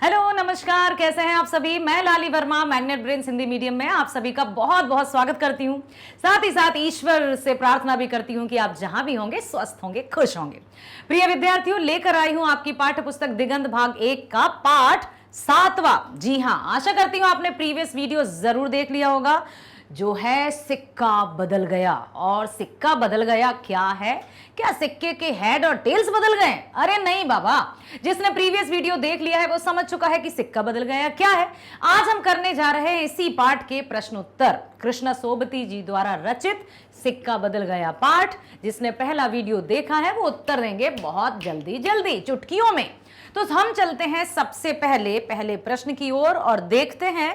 Hello नमस्कार, कैसे हैं आप सभी। मैं Lali Verma Magnet Brains Hindi medium में आप सभी का बहुत बहुत स्वागत करती हूं। साथ ही साथ ईश्वर से प्रार्थना भी करती हूं कि आप जहां भी होंगे स्वस्थ होंगे, खुश होंगे। प्रिय विद्यार्थियों, लेकर आई हूं आपकी पाठ्य पुस्तक दिगंत भाग 1 का पाठ 7वां। जी हां, आशा करती हूं आपने प्रीवियस वीडियो जरूर देख लिया होगा, जो है सिक्का बदल गया। और सिक्का बदल गया क्या है? क्या सिक्के के हेड और टेल्स बदल गए? अरे नहीं बाबा, जिसने प्रीवियस वीडियो देख लिया है वो समझ चुका है कि सिक्का बदल गया क्या है। आज हम करने जा रहे हैं इसी पाठ के प्रश्नोत्तर, कृष्णा सोबती जी द्वारा रचित सिक्का बदल गया पाठ। जिसने पहला वीडियो देखा है वो उत्तर देंगे बहुत जल्दी जल्दी, चुटकियों में। तो हम चलते हैं सबसे पहले प्रश्न की ओर और देखते हैं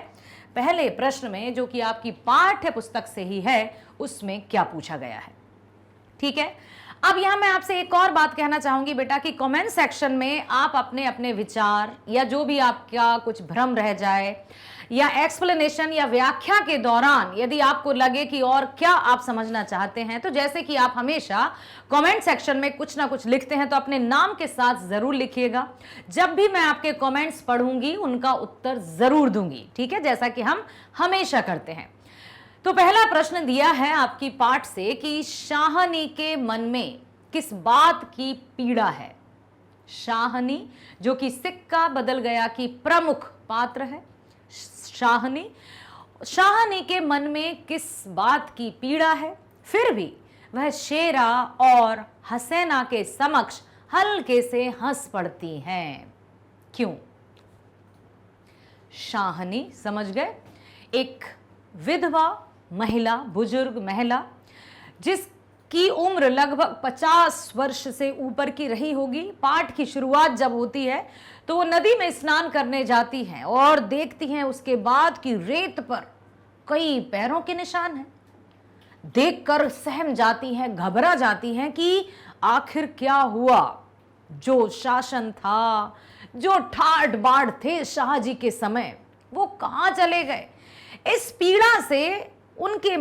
पहले प्रश्न में, जो कि आपकी पाठ्य पुस्तक से ही है, उसमें क्या पूछा गया है। ठीक है, अब यहां मैं आपसे एक और बात कहना चाहूंगी बेटा कि कमेंट सेक्शन में आप अपने अपने विचार या जो भी आपका कुछ भ्रम रह जाए या एक्सप्लेनेशन या व्याख्या के दौरान यदि आपको लगे कि और क्या आप समझना चाहते हैं, तो जैसे कि आप हमेशा कमेंट सेक्शन में कुछ ना कुछ लिखते हैं, तो अपने नाम के साथ जरूर लिखिएगा। जब भी मैं आपके कमेंट्स पढ़ूंगी उनका उत्तर जरूर दूंगी, ठीक है, जैसा कि हम हमेशा करते हैं। तो पहला प्रश्न दिया है आपकी पाठ से कि शाहनी के मन में किस बात की पीड़ा है। शाहनी जो कि सिक्का बदल गया की प्रमुख पात्र है। शाहनी के मन में किस बात की पीड़ा है, फिर भी वह शेरा और हसैना के समक्ष हल्के से हंस पड़ती हैं। क्यों? शाहनी समझ गए, एक विधवा महिला, बुजुर्ग महिला, जिसकी उम्र लगभग 50 वर्ष से ऊपर की रही होगी। पाठ की शुरुआत जब होती है तो वो नदी में स्नान करने जाती हैं और देखती हैं उसके बाद की रेत पर कई पैरों के निशान हैं। देखकर सहम जाती हैं, घबरा जाती हैं कि आखिर क्या हुआ। जो शासन था, जो ठाट बाट थे शाहजी के समय, वो कहां चले गए। इस पीड़ा से उनके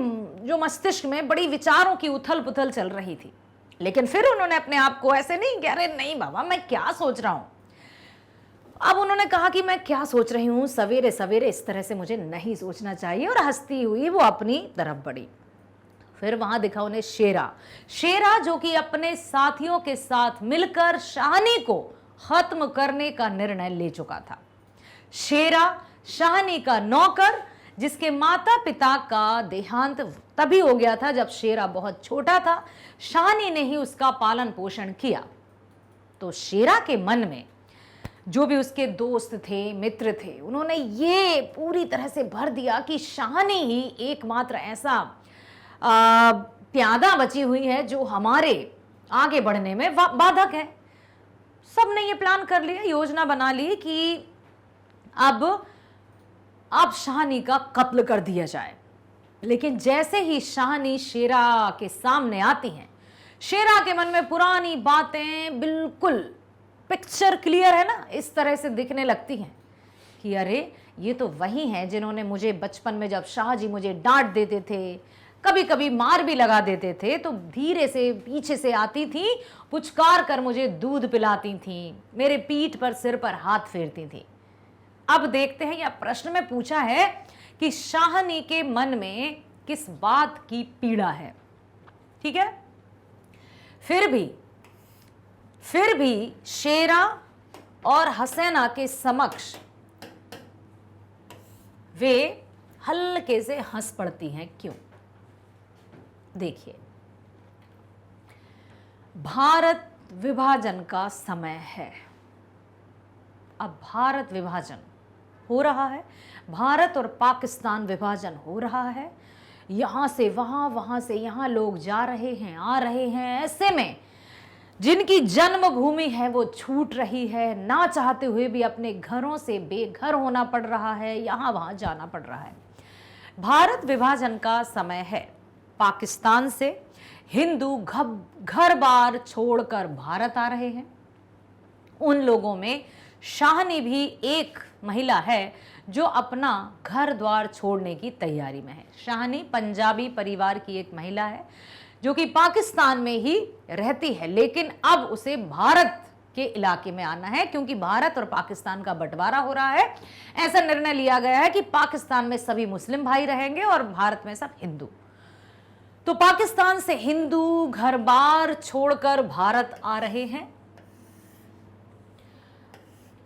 जो मस्तिष्क में बड़ी विचारों की उथल पुथल चल रही थी। लेकिन फिर उन्होंने अपने आप को ऐसे नहीं कह रहे, नहीं बाबा मैं क्या सोच रहा हूं। अब उन्होंने कहा कि मैं क्या सोच रही हूं, सवेरे सवेरे इस तरह से मुझे नहीं सोचना चाहिए, और हंसती हुई वो अपनी तरफ बढ़ी। फिर वहां दिखा उन्हें शेरा जो कि अपने साथियों के साथ मिलकर शाहनी को खत्म करने का निर्णय ले चुका था। शेरा शाहनी का नौकर, जिसके माता पिता का देहांत तभी हो गया था जब शेरा बहुत छोटा था। शाहनी ने ही उसका पालन पोषण किया। तो शेरा के मन में जो भी उसके दोस्त थे, मित्र थे, उन्होंने ये पूरी तरह से भर दिया कि शाहनी ही एकमात्र ऐसा प्यादा बची हुई है जो हमारे आगे बढ़ने में बाधक है। सबने ये प्लान कर लिया, योजना बना ली कि अब शाहनी का कत्ल कर दिया जाए। लेकिन जैसे ही शाहनी शेरा के सामने आती हैं, शेरा के मन में पुरानी बातें बिल्कुल पिक्चर क्लियर है ना, इस तरह से दिखने लगती हैं कि अरे ये तो वही हैं जिन्होंने मुझे बचपन में, जब शाहजी मुझे डांट देते थे, कभी कभी मार भी लगा देते थे, तो धीरे से पीछे से आती थी, पुचकार कर मुझे दूध पिलाती थी, मेरे पीठ पर सिर पर हाथ फेरती थी। अब देखते हैं, यह प्रश्न में पूछा है कि शाहनी के मन में किस बात की पीड़ा है। ठीक है, फिर भी शेरा और हसैना के समक्ष वे हल्के से हंस पड़ती हैं। क्यों? देखिए, भारत विभाजन का समय है। अब भारत विभाजन हो रहा है, भारत और पाकिस्तान विभाजन हो रहा है। यहां से वहां, वहां से यहां लोग जा रहे हैं, आ रहे हैं। ऐसे में जिनकी जन्मभूमि है वो छूट रही है, ना चाहते हुए भी अपने घरों से बेघर होना पड़ रहा है, यहां वहां जाना पड़ रहा है। भारत विभाजन का समय है। पाकिस्तान से हिंदू घर बार छोड़कर भारत आ रहे हैं। उन लोगों में शाहनी भी एक महिला है जो अपना घर द्वार छोड़ने की तैयारी में है। शाहनी पंजाबी परिवार की एक महिला है जो कि पाकिस्तान में ही रहती है, लेकिन अब उसे भारत के इलाके में आना है, क्योंकि भारत और पाकिस्तान का बंटवारा हो रहा है। ऐसा निर्णय लिया गया है कि पाकिस्तान में सभी मुस्लिम भाई रहेंगे और भारत में सब हिंदू। तो पाकिस्तान से हिंदू घर बार छोड़कर भारत आ रहे हैं।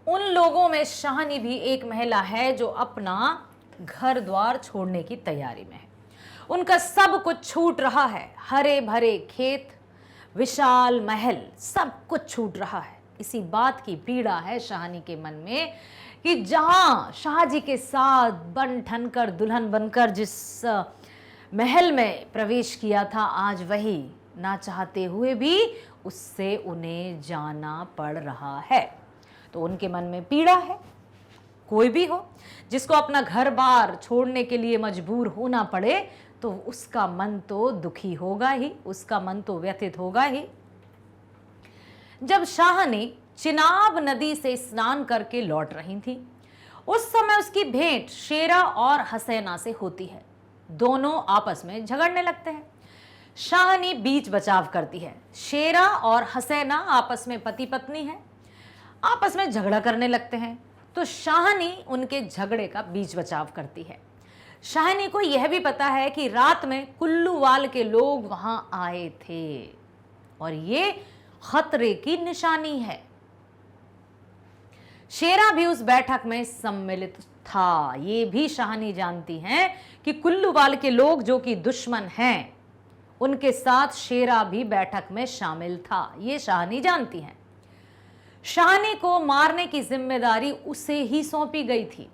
उन लोगों में शाहनी भी एक महिला है जो अपना घर द्वार छोड़ने की तैयारी में है। उनका सब कुछ छूट रहा है, हरे भरे खेत, विशाल महल, सब कुछ छूट रहा है। इसी बात की पीड़ा है शाहनी के मन में कि जहां शाहजी के साथ बन ठन कर दुल्हन बनकर जिस महल में प्रवेश किया था, आज वही ना चाहते हुए भी उससे उन्हें जाना पड़ रहा है। तो उनके मन में पीड़ा है। कोई भी हो जिसको अपना घर बार छोड़ने के लिए मजबूर होना पड़े तो उसका मन तो दुखी होगा ही, उसका मन तो व्यथित होगा ही। जब शाहनी चिनाब नदी से स्नान करके लौट रही थी, उस समय उसकी भेंट शेरा और हसैना से होती है। दोनों आपस में झगड़ने लगते हैं। शाहनी बीच बचाव करती है। शेरा और हसैना आपस में पति पत्नी हैं, आपस में झगड़ा करने लगते हैं। तो शाहनी उनके झगड़े का बीच बचाव करती है। शाहनी को यह भी पता है कि रात में कुल्लूवाल के लोग वहां आए थे और ये खतरे की निशानी है। शेरा भी उस बैठक में सम्मिलित था। ये भी शाहनी जानती हैं कि कुल्लूवाल के लोग जो कि दुश्मन हैं, उनके साथ शेरा भी बैठक में शामिल था। ये शाहनी जानती हैं। शाहनी को मारने की जिम्मेदारी उसे ही सौंपी गई थी।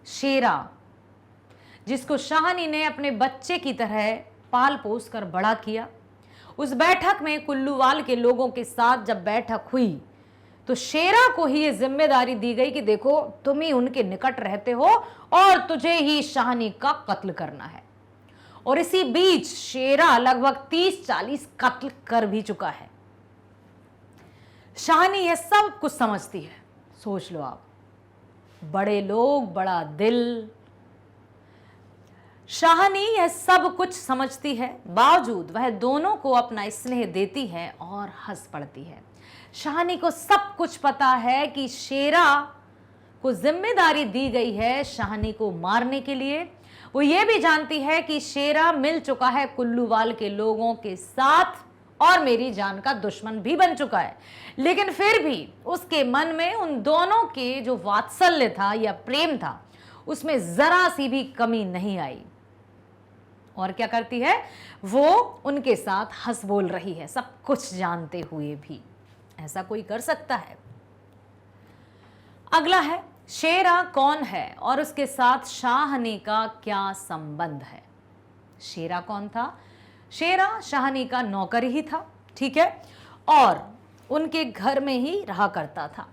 शेरा, जिसको शाहनी ने अपने बच्चे की तरह पाल पोस कर बड़ा किया, उस बैठक में कुल्लूवाल के लोगों के साथ जब बैठक हुई तो शेरा को ही ये जिम्मेदारी दी गई कि देखो तुम ही उनके निकट रहते हो और तुझे ही शाहनी का कत्ल करना है। और इसी बीच शेरा लगभग 30-40 कत्ल कर भी चुका है। शाहनी यह सब कुछ समझती है। सोच लो आप, बड़े लोग, बड़ा दिल। शाहनी यह सब कुछ समझती है, बावजूद वह दोनों को अपना स्नेह देती है और हंस पड़ती है। शाहनी को सब कुछ पता है कि शेरा को जिम्मेदारी दी गई है शाहनी को मारने के लिए। वो ये भी जानती है कि शेरा मिल चुका है कुल्लूवाल के लोगों के साथ और मेरी जान का दुश्मन भी बन चुका है। लेकिन फिर भी उसके मन में उन दोनों के जो वात्सल्य था या प्रेम था, उसमें जरा सी भी कमी नहीं आई। और क्या करती है वो? उनके साथ हंस बोल रही है, सब कुछ जानते हुए भी। ऐसा कोई कर सकता है? अगला है, शेरा कौन है और उसके साथ शाहनी का क्या संबंध है? शेरा कौन था? शेरा शाहनी का नौकर ही था, ठीक है, और उनके घर में ही रहा करता था।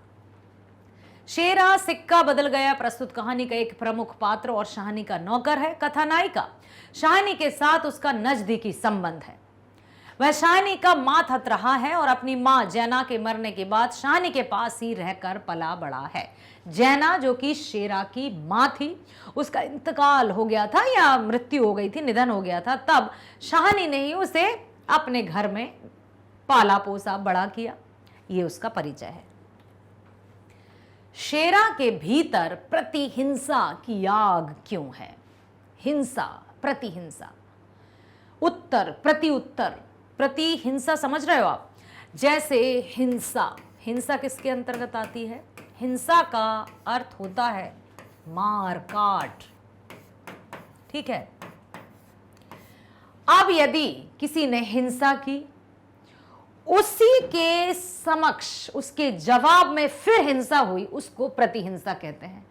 शेरा सिक्का बदल गया प्रस्तुत कहानी का एक प्रमुख पात्र और शाहनी का नौकर है। कथानायिका शाहनी के साथ उसका नजदीकी संबंध है। वह शाहनी का मातहत रहा है और अपनी मां जैना के मरने के बाद शाहनी के पास ही रहकर पला बड़ा है। जैना जो कि शेरा की मां थी, उसका इंतकाल हो गया था या मृत्यु हो गई थी, निधन हो गया था, तब शाहनी ने ही उसे अपने घर में पाला पोसा बड़ा किया। ये उसका परिचय है। शेरा के भीतर प्रतिहिंसा की आग क्यों है? हिंसा, प्रतिहिंसा, उत्तर, प्रति उत्तर, प्रतिहिंसा, समझ रहे हो आप? जैसे हिंसा, हिंसा किसके अंतर्गत आती है? हिंसा का अर्थ होता है मार काट, ठीक है। अब यदि किसी ने हिंसा की, उसी के समक्ष उसके जवाब में फिर हिंसा हुई, उसको प्रतिहिंसा कहते हैं।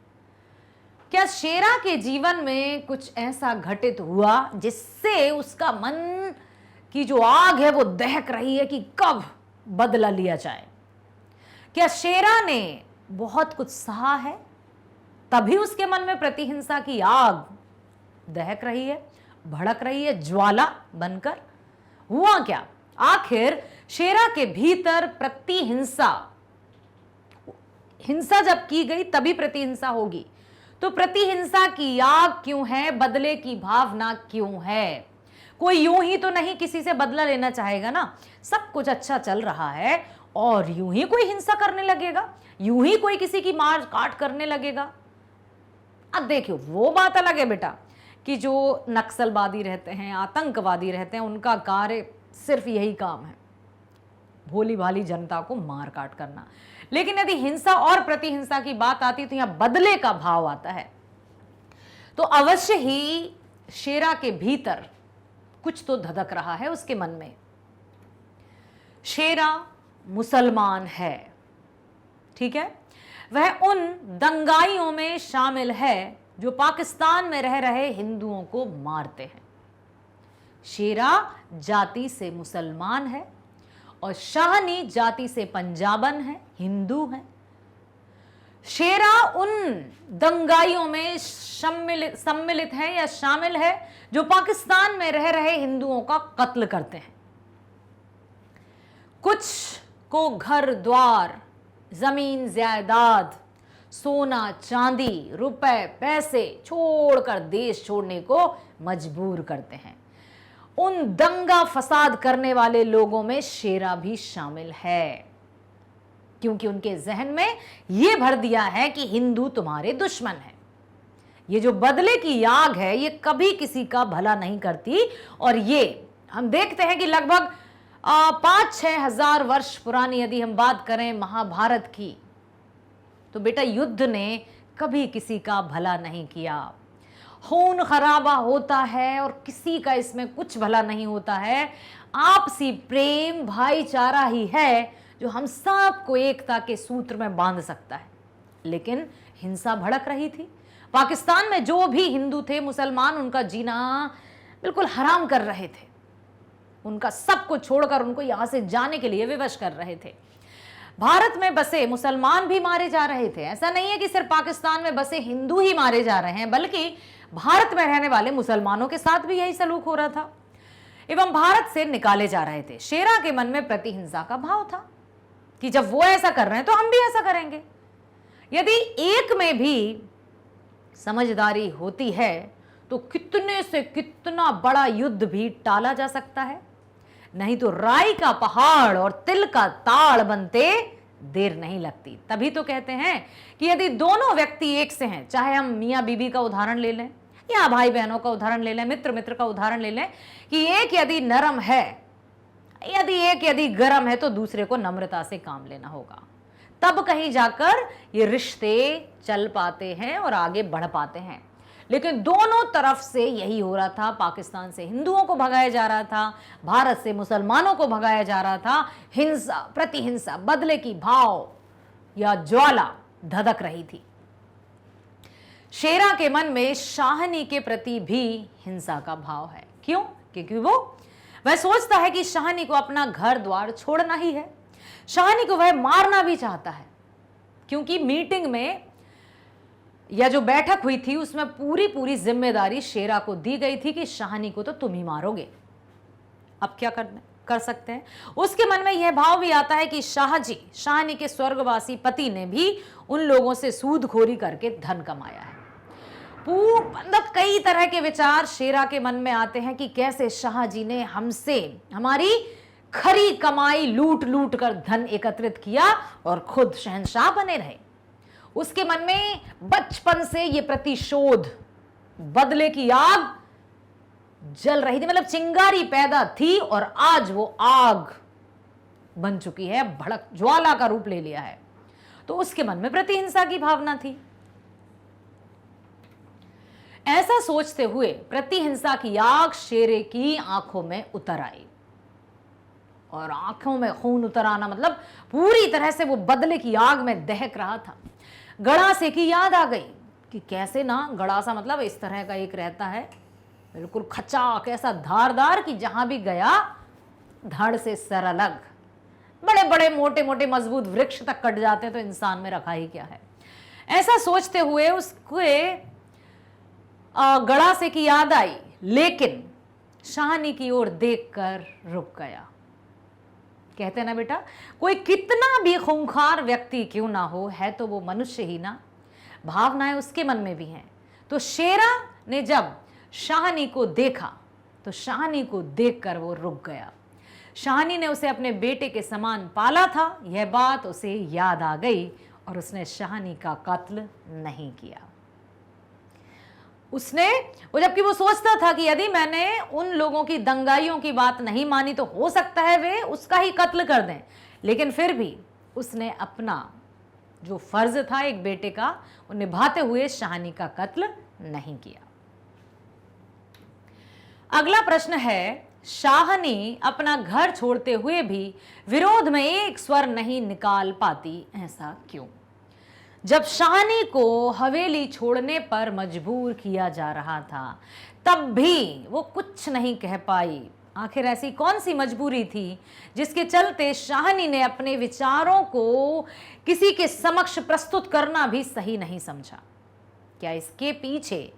क्या शेरा के जीवन में कुछ ऐसा घटित हुआ जिससे उसका मन की जो आग है वो दहक रही है कि कब बदला लिया जाए? क्या शेरा ने बहुत कुछ सहा है तभी उसके मन में प्रतिहिंसा की आग दहक रही है, भड़क रही है ज्वाला बनकर? हुआ क्या? आखिर शेरा के भीतर प्रतिहिंसा, हिंसा जब की गई तभी प्रतिहिंसा होगी, तो प्रतिहिंसा की आग क्यों है? बदले की भावना क्यों है? कोई यूं ही तो नहीं किसी से बदला लेना चाहेगा ना। सब कुछ अच्छा चल रहा है और यूं ही कोई हिंसा करने लगेगा, यूं ही कोई किसी की मार काट करने लगेगा। अब देखियो, वो बात अलग है बेटा कि जो नक्सलवादी रहते हैं, आतंकवादी रहते हैं, उनका कार्य सिर्फ यही काम है, भोली भाली जनता को मार काट करना। लेकिन यदि हिंसा और प्रतिहिंसा की बात आती तो यहां बदले का भाव आता है। तो अवश्य ही शेरा के भीतर कुछ तो धधक रहा है उसके मन में। शेरा मुसलमान है, ठीक है, वह उन दंगाइयों में शामिल है जो पाकिस्तान में रह रहे हिंदुओं को मारते हैं। शेरा जाति से मुसलमान है और शाहनी जाति से पंजाबन है, हिंदू है। शेरा उन दंगाइयों में सम्मिलित है या शामिल है जो पाकिस्तान में रह रहे हिंदुओं का कत्ल करते हैं। कुछ को घर द्वार, जमीन जायदाद, सोना चांदी, रुपए पैसे छोड़कर देश छोड़ने को मजबूर करते हैं। उन दंगा फसाद करने वाले लोगों में शेरा भी शामिल है, क्योंकि उनके जहन में यह भर दिया है कि हिंदू तुम्हारे दुश्मन है। ये जो बदले की आग है ये कभी किसी का भला नहीं करती। और ये हम देखते हैं कि लगभग 5-6 हजार वर्ष पुरानी यदि हम बात करें महाभारत की, तो बेटा युद्ध ने कभी किसी का भला नहीं किया। खून खराबा होता है और किसी का इसमें कुछ भला नहीं होता है। आपसी प्रेम भाईचारा ही है जो हम सबको एकता के सूत्र में बांध सकता है। लेकिन हिंसा भड़क रही थी। पाकिस्तान में जो भी हिंदू थे, मुसलमान, उनका जीना बिल्कुल हराम कर रहे थे। उनका सब कुछ छोड़कर उनको यहां से जाने के लिए विवश कर रहे थे। भारत में बसे मुसलमान भी मारे जा रहे थे। ऐसा नहीं है कि सिर्फ पाकिस्तान में बसे हिंदू ही मारे जा रहे हैं, बल्कि भारत में रहने वाले मुसलमानों के साथ भी यही सलूक हो रहा था एवं भारत से निकाले जा रहे थे। शेरा के मन में प्रतिहिंसा का भाव था कि जब वो ऐसा कर रहे हैं तो हम भी ऐसा करेंगे। यदि एक में भी समझदारी होती है तो कितने से कितना बड़ा युद्ध भी टाला जा सकता है। नहीं तो राई का पहाड़ और तिल का ताड़ बनते देर नहीं लगती। तभी तो कहते हैं कि यदि दोनों व्यक्ति एक से हैं, चाहे हम मियाँ बीबी का उदाहरण ले लें या भाई बहनों का उदाहरण ले लें, मित्र मित्र का उदाहरण ले लें, कि एक यदि नरम है, यदि गर्म है, तो दूसरे को नम्रता से काम लेना होगा। तब कहीं जाकर ये रिश्ते चल पाते हैं और आगे बढ़ पाते हैं। लेकिन दोनों तरफ से यही हो रहा था। पाकिस्तान से हिंदुओं को भगाया जा रहा था, भारत से मुसलमानों को भगाया जा रहा था। हिंसा प्रतिहिंसा, बदले की भाव या ज्वाला धधक रही थी। शेरा के मन में शाहनी के प्रति भी हिंसा का भाव है। क्यों? क्योंकि वह सोचता है कि शाहनी को अपना घर द्वार छोड़ना ही है। शाहनी को वह मारना भी चाहता है, क्योंकि मीटिंग में या जो बैठक हुई थी उसमें पूरी जिम्मेदारी शेरा को दी गई थी कि शाहनी को तो तुम ही मारोगे। अब क्या कर सकते हैं? उसके मन में यह भाव भी आता है कि शाहनी के स्वर्गवासी पति ने भी उन लोगों से सूदखोरी करके धन कमाया है। मतलब कई तरह के विचार शेरा के मन में आते हैं कि कैसे शाहजी ने हमसे हमारी खरी कमाई लूट लूट कर धन एकत्रित किया और खुद शहंशाह बने रहे। उसके मन में बचपन से ये प्रतिशोध, बदले की आग जल रही थी। मतलब चिंगारी पैदा थी और आज वो आग बन चुकी है, भड़क ज्वाला का रूप ले लिया है। तो उसके मन में प्रतिहिंसा की भावना थी। ऐसा सोचते हुए प्रतिहिंसा की आग शेरे की आंखों में उतर आई। और आंखों में खून उतर आना मतलब पूरी तरह से वो बदले की आग में दहक रहा था। गड़ासे की याद आ गई कि कैसे ना, गड़ासा मतलब इस तरह का एक रहता है, बिल्कुल खचाक, ऐसा धारदार कि जहां भी गया धड़ से सर अलग। बड़े बड़े मोटे मोटे मजबूत वृक्ष तक कट जाते हैं तो इंसान में रखा ही क्या है। ऐसा सोचते हुए उसके गड़ासे की याद आई, लेकिन शाहनी की ओर देखकर रुक गया। कहते हैं ना बेटा, कोई कितना भी खूंखार व्यक्ति क्यों ना हो, है तो वो मनुष्य ही ना। भावनाएं उसके मन में भी हैं। तो शेरा ने जब शाहनी को देखा तो शाहनी को देखकर वो रुक गया। शाहनी ने उसे अपने बेटे के समान पाला था, यह बात उसे याद आ गई और उसने शाहनी का कत्ल नहीं किया। जबकि वो सोचता था कि यदि मैंने उन लोगों की दंगाइयों की बात नहीं मानी तो हो सकता है वे उसका ही कत्ल कर दें, लेकिन फिर भी उसने अपना जो फर्ज था एक बेटे का वो निभाते हुए शाहनी का कत्ल नहीं किया। अगला प्रश्न है, शाहनी अपना घर छोड़ते हुए भी विरोध में एक स्वर नहीं निकाल पाती, ऐसा क्यों? जब शाहनी को हवेली छोड़ने पर मजबूर किया जा रहा था तब भी वो कुछ नहीं कह पाई। आखिर ऐसी कौन सी मजबूरी थी जिसके चलते शाहनी ने अपने विचारों को किसी के समक्ष प्रस्तुत करना भी सही नहीं समझा? क्या इसके पीछे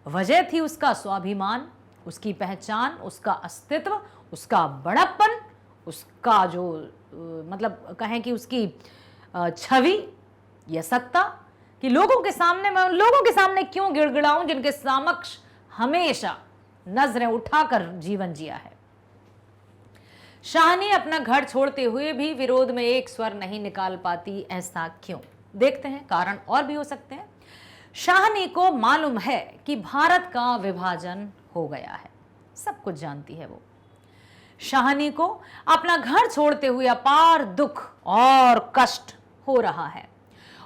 वजह थी उसका स्वाभिमान, उसकी पहचान, उसका अस्तित्व, उसका बड़प्पन, उसका जो मतलब कहें कि उसकी छवि या सत्ता, कि लोगों के सामने मैं उन लोगों के सामने क्यों गिड़गिड़ाऊं जिनके समक्ष हमेशा नजरें उठाकर जीवन जिया है? शाहनी अपना घर छोड़ते हुए भी विरोध में एक स्वर नहीं निकाल पाती, ऐसा क्यों? देखते हैं, कारण और भी हो सकते हैं। शाहनी को मालूम है कि भारत का विभाजन हो गया है, सब कुछ जानती है वो। शाहनी को अपना घर छोड़ते हुए अपार दुख और कष्ट हो रहा है।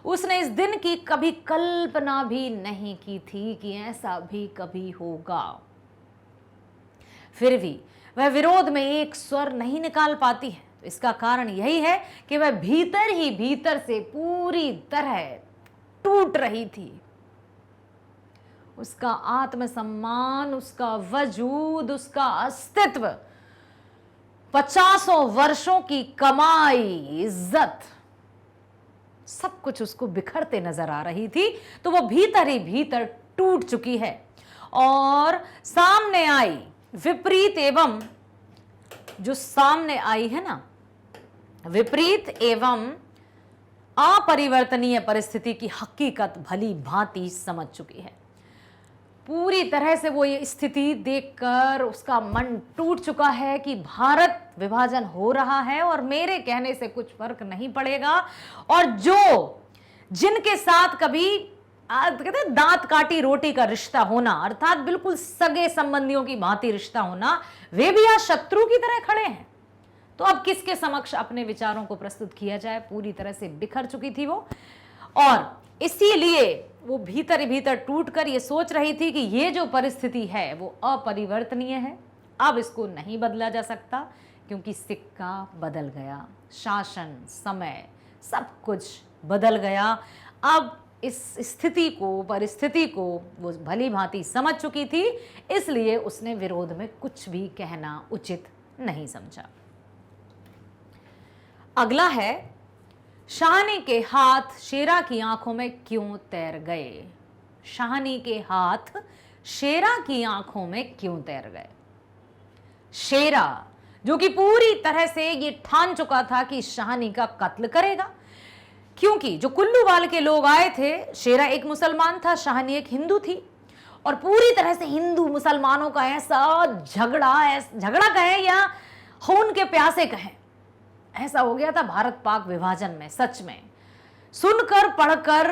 उसने इस दिन की कभी कल्पना भी नहीं की थी कि ऐसा भी कभी होगा। फिर भी वह विरोध में एक स्वर नहीं निकाल पाती है, तो इसका कारण यही है कि वह भीतर ही भीतर से पूरी तरह टूट रही थी। उसका आत्मसम्मान, उसका वजूद, उसका अस्तित्व, 50 वर्षों की कमाई, इज्जत, सब कुछ उसको बिखरते नजर आ रही थी। तो वो भीतर ही भीतर टूट चुकी है और सामने आई विपरीत एवं जो सामने आई है ना, विपरीत एवं अपरिवर्तनीय परिस्थिति की हकीकत भली भांति समझ चुकी है। पूरी तरह से वो ये स्थिति देखकर उसका मन टूट चुका है कि भारत विभाजन हो रहा है और मेरे कहने से कुछ फर्क नहीं पड़ेगा, और जिनके साथ कभी कहते हैं दांत काटी रोटी का रिश्ता होना, अर्थात बिल्कुल सगे संबंधियों की भांति रिश्ता होना, वे भी आज शत्रु की तरह खड़े हैं। तो अब किसके समक्ष अपने विचारों को प्रस्तुत किया जाए? पूरी तरह से बिखर चुकी थी वो, और इसीलिए वो भीतर ही भीतर टूटकर ये सोच रही थी कि ये जो परिस्थिति है वो अपरिवर्तनीय है, अब इसको नहीं बदला जा सकता, क्योंकि सिक्का बदल गया, शासन, समय, सब कुछ बदल गया। अब इस स्थिति को, परिस्थिति को वो भली भांति समझ चुकी थी, इसलिए उसने विरोध में कुछ भी कहना उचित नहीं समझा। अगला है, शाहनी के हाथ शेरा की आंखों में क्यों तैर गए? शाहनी के हाथ शेरा की आंखों में क्यों तैर गए? शेरा जो कि पूरी तरह से ये ठान चुका था कि शाहनी का कत्ल करेगा, क्योंकि जो कुल्लूवाल के लोग आए थे, शेरा एक मुसलमान था, शाहनी एक हिंदू थी, और पूरी तरह से हिंदू मुसलमानों का ऐसा झगड़ा कहें या खून के प्यासे कहें, ऐसा हो गया था भारत पाक विभाजन में। सच में सुनकर पढ़कर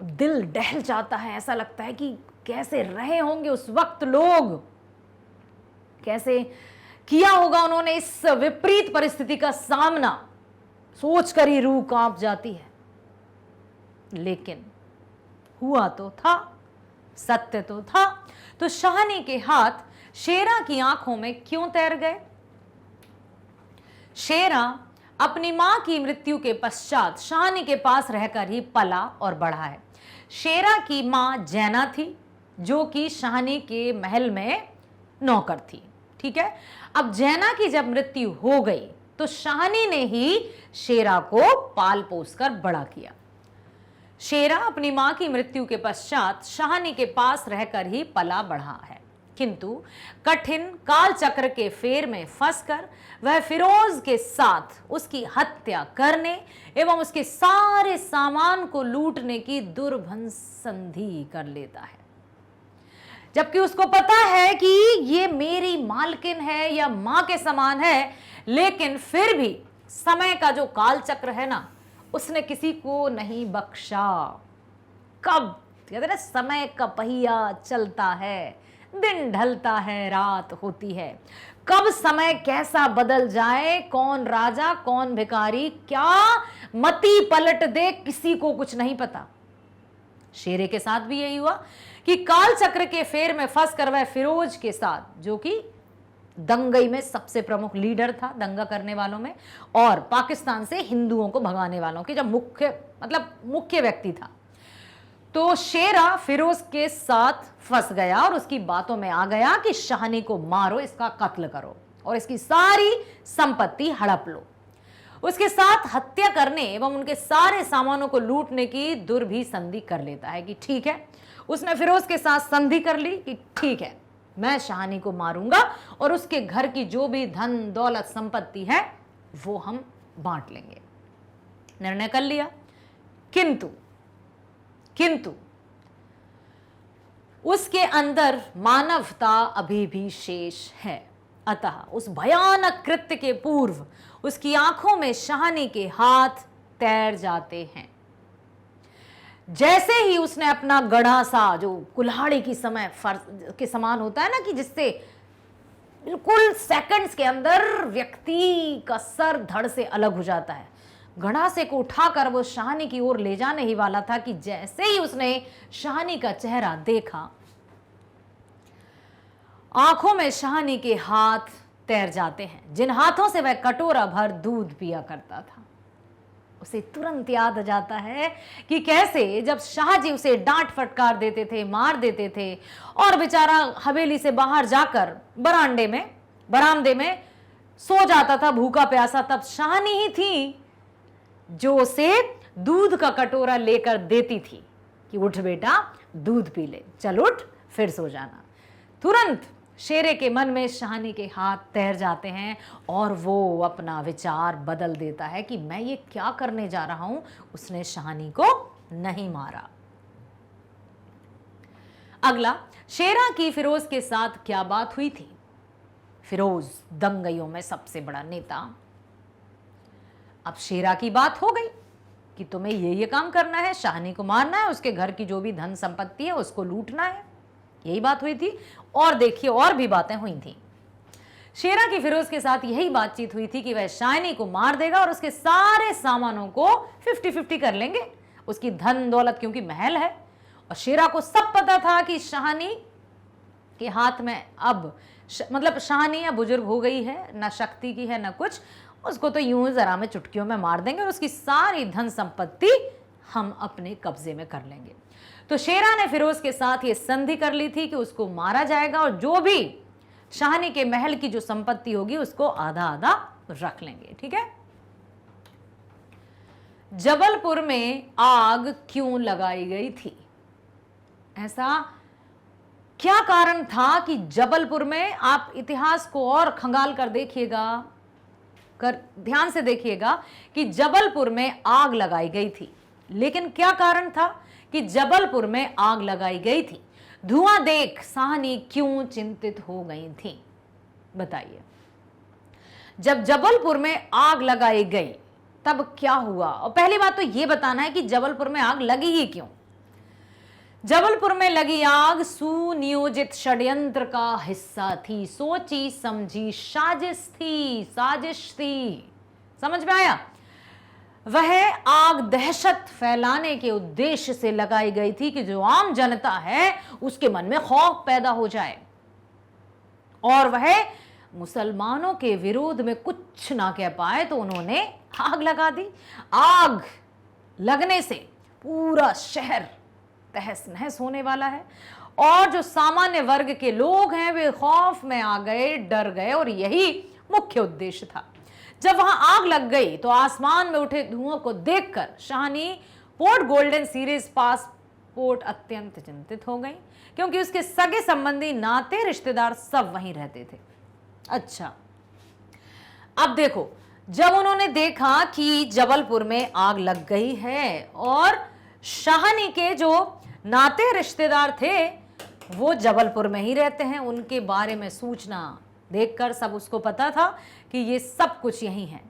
दिल दहल जाता है, ऐसा लगता है कि कैसे रहे होंगे उस वक्त लोग, कैसे किया होगा उन्होंने इस विपरीत परिस्थिति का सामना, सोचकर ही रूह कांप जाती है। लेकिन हुआ तो था, सत्य तो था। तो शाहनी के हाथ शेरा की आंखों में क्यों तैर गए? शेरा अपनी मां की मृत्यु के पश्चात शाहनी के पास रहकर ही पला और बढ़ा है। शेरा की मां जैना थी, जो कि शाहनी के महल में नौकर थी। ठीक है, अब जैना की जब मृत्यु हो गई तो शाहनी ने ही शेरा को पाल पोस कर बड़ा किया। शेरा अपनी मां की मृत्यु के पश्चात शाहनी के पास रहकर ही पला बढ़ा है, किंतु कठिन काल चक्र के फेर में फंसकर वह फिरोज के साथ उसकी हत्या करने एवं उसके सारे सामान को लूटने की दुर्भंस संधि कर लेता है। जबकि उसको पता है कि ये मेरी मालकिन है या मां के समान है, लेकिन फिर भी समय का जो काल चक्र है ना, उसने किसी को नहीं बख्शा। कब कहते ना, समय का पहिया चलता है, दिन ढलता है, रात होती है। कब समय कैसा बदल जाए, कौन राजा कौन भिखारी, क्या मति पलट दे, किसी को कुछ नहीं पता। शेरे के साथ भी यही हुआ कि काल चक्र के फेर में फंस कर वह फिरोज के साथ, जो कि दंगई में सबसे प्रमुख लीडर था, दंगा करने वालों में, और पाकिस्तान से हिंदुओं को भगाने वालों के जब मुख्य व्यक्ति था, तो शेरा फिरोज के साथ फंस गया और उसकी बातों में आ गया कि शाहनी को मारो, इसका कत्ल करो और इसकी सारी संपत्ति हड़प लो। उसके साथ हत्या करने एवं उनके सारे सामानों को लूटने की दुर्भी संधि कर लेता है कि ठीक है, उसने फिरोज के साथ संधि कर ली कि ठीक है, मैं शाहनी को मारूंगा और उसके घर की जो भी धन दौलत संपत्ति है वो हम बांट लेंगे। निर्णय कर लिया। किंतु उसके अंदर मानवता अभी भी शेष है। अतः उस भयानक कृत्य के पूर्व उसकी आंखों में शाहनी के हाथ तैर जाते हैं। जैसे ही उसने अपना गड़ा सा, जो कुल्हाड़ी की समय के समान होता है ना, कि जिससे बिल्कुल सेकंड्स के अंदर व्यक्ति का सर धड़ से अलग हो जाता है, गड़ा से को उठाकर वो शाहनी की ओर ले जाने ही वाला था कि जैसे ही उसने शाहनी का चेहरा देखा, आंखों में शाहनी के हाथ तैर जाते हैं, जिन हाथों से वह कटोरा भर दूध पिया करता था। उसे तुरंत याद आ जाता है कि कैसे जब शाहजी उसे डांट फटकार देते थे, मार देते थे, और बेचारा हवेली से बाहर जाकर बरामदे में सो जाता था भूखा प्यासा, तब शाहनी ही थी जो उसे दूध का कटोरा लेकर देती थी कि उठ बेटा, दूध पी ले, चल उठ, फिर सो जाना। तुरंत शेरे के मन में शाहनी के हाथ तैर जाते हैं और वो अपना विचार बदल देता है कि मैं ये क्या करने जा रहा हूं, उसने शाहनी को नहीं मारा। अगला, शेरा की फिरोज के साथ क्या बात हुई थी। फिरोज दंगइयों में सबसे बड़ा नेता। अब शेरा की बात हो गई कि तुम्हें ये काम करना है, शाहनी को मारना है, उसके घर की जो भी धन संपत्ति है उसको लूटना है, यही बात हुई थी। और देखिए, और भी बातें हुई थी। शेरा की फिरोज के साथ यही बातचीत हुई थी कि वह शाहनी को मार देगा और उसके सारे सामानों को 50-50 कर लेंगे, उसकी धन दौलत, क्योंकि महल है। और शेरा को सब पता था कि शाहनी के हाथ में अब शाहनी अब बुजुर्ग हो गई है, ना शक्ति की है ना कुछ, उसको तो यूं जरा में चुटकियों में मार देंगे और उसकी सारी धन संपत्ति हम अपने कब्जे में कर लेंगे। तो शेरा ने फिरोज के साथ ये संधि कर ली थी कि उसको मारा जाएगा और जो भी शाहनी के महल की जो संपत्ति होगी उसको आधा आधा रख लेंगे। ठीक है। जबलपुर में आग क्यों लगाई गई थी? ऐसा क्या कारण था कि जबलपुर में, आप इतिहास को और खंगाल कर देखिएगा, ध्यान से देखिएगा कि जबलपुर में आग लगाई गई थी। लेकिन क्या कारण था कि जबलपुर में आग लगाई गई थी? धुआं देख शाहनी क्यों चिंतित हो गई थी, बताइए। जब जबलपुर में आग लगाई गई तब क्या हुआ? और पहली बात तो यह बताना है कि जबलपुर में आग लगी ही क्यों। जबलपुर में लगी आग सुनियोजित षड्यंत्र का हिस्सा थी, सोची समझी साजिश थी। समझ में आया? वह आग दहशत फैलाने के उद्देश्य से लगाई गई थी कि जो आम जनता है उसके मन में खौफ पैदा हो जाए और वह मुसलमानों के विरोध में कुछ ना कह पाए, तो उन्होंने आग लगा दी। आग लगने से पूरा शहर तहस नहस होने वाला है और जो सामान्य वर्ग के लोग हैं वे खौफ में आ गए, डर गए, और यही मुख्य उद्देश्य था। जब वहां आग लग गई तो आसमान में उठे धुआं को देखकर Shahani port golden series passport अत्यंत चिंतित हो गई, क्योंकि उसके सगे संबंधी, नाते, रिश्तेदार सब वहीं रहते थे। अच्छा, अब देखो, जब उन्होंने देखा कि जबलपुर में आग लग गई है और शाहनी के जो नाते रिश्तेदार थे वो जबलपुर में ही रहते हैं, उनके बारे में सूचना देखकर सब उसको पता था कि ये सब कुछ यही है।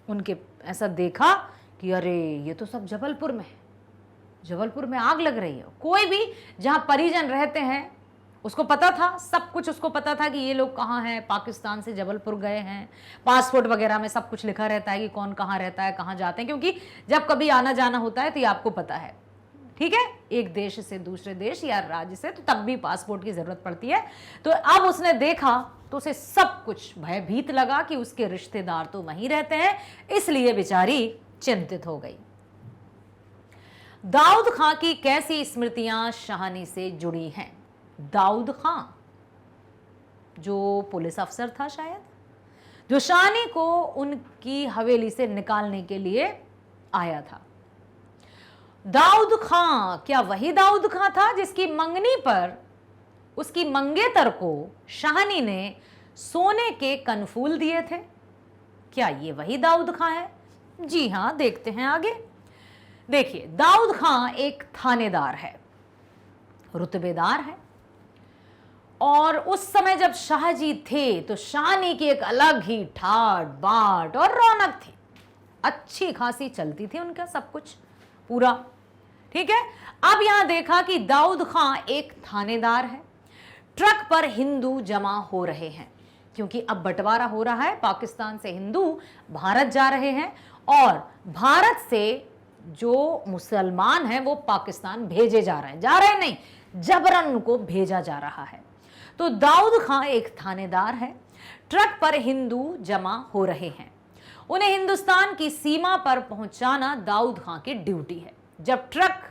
उनके ऐसा देखा कि अरे ये तो सब जबलपुर में है, जबलपुर में आग लग रही है। कोई भी जहाँ परिजन रहते हैं उसको पता था, सब कुछ उसको पता था कि ये लोग कहाँ हैं, पाकिस्तान से जबलपुर गए हैं। पासपोर्ट वगैरह में सब कुछ लिखा रहता है कि कौन कहाँ रहता है, कहाँ जाते हैं, क्योंकि जब कभी आना जाना होता है तो ये आपको पता है, ठीक है, एक देश से दूसरे देश या राज्य से, तो तब भी पासपोर्ट की जरूरत पड़ती है। तो अब उसने देखा तो उसे सब कुछ भयभीत लगा कि उसके रिश्तेदार तो वहीं रहते हैं, इसलिए बेचारी चिंतित हो गई। दाऊद खां की कैसी स्मृतियां शाहनी से जुड़ी हैं? दाऊद खां जो पुलिस अफसर था शायद, जो शाहनी को उनकी हवेली से निकालने के लिए आया था। दाऊद खां क्या वही दाऊद खां था जिसकी मंगनी पर उसकी मंगेतर को शाहनी ने सोने के कनफूल दिए थे? क्या ये वही दाऊद खां है? जी हां, देखते हैं आगे। देखिए, दाऊद खां एक थानेदार है, रुतबेदार है, और उस समय जब शाहजी थे तो शाहनी की एक अलग ही ठाट बाट और रौनक थी, अच्छी खासी चलती थी उनका सब कुछ पूरा, ठीक है। अब यहां देखा कि दाऊद खां एक थानेदार है, ट्रक पर हिंदू जमा हो रहे हैं, क्योंकि अब बंटवारा हो रहा है, पाकिस्तान से हिंदू भारत जा रहे हैं और भारत से जो मुसलमान हैं वो पाकिस्तान भेजे जा रहे हैं, जा रहे नहीं, जबरन उनको भेजा जा रहा है। तो दाऊद खां एक थानेदार है, ट्रक पर हिंदू जमा हो रहे हैं, उन्हें हिंदुस्तान की सीमा पर पहुंचाना दाऊद खां की ड्यूटी है। जब ट्रक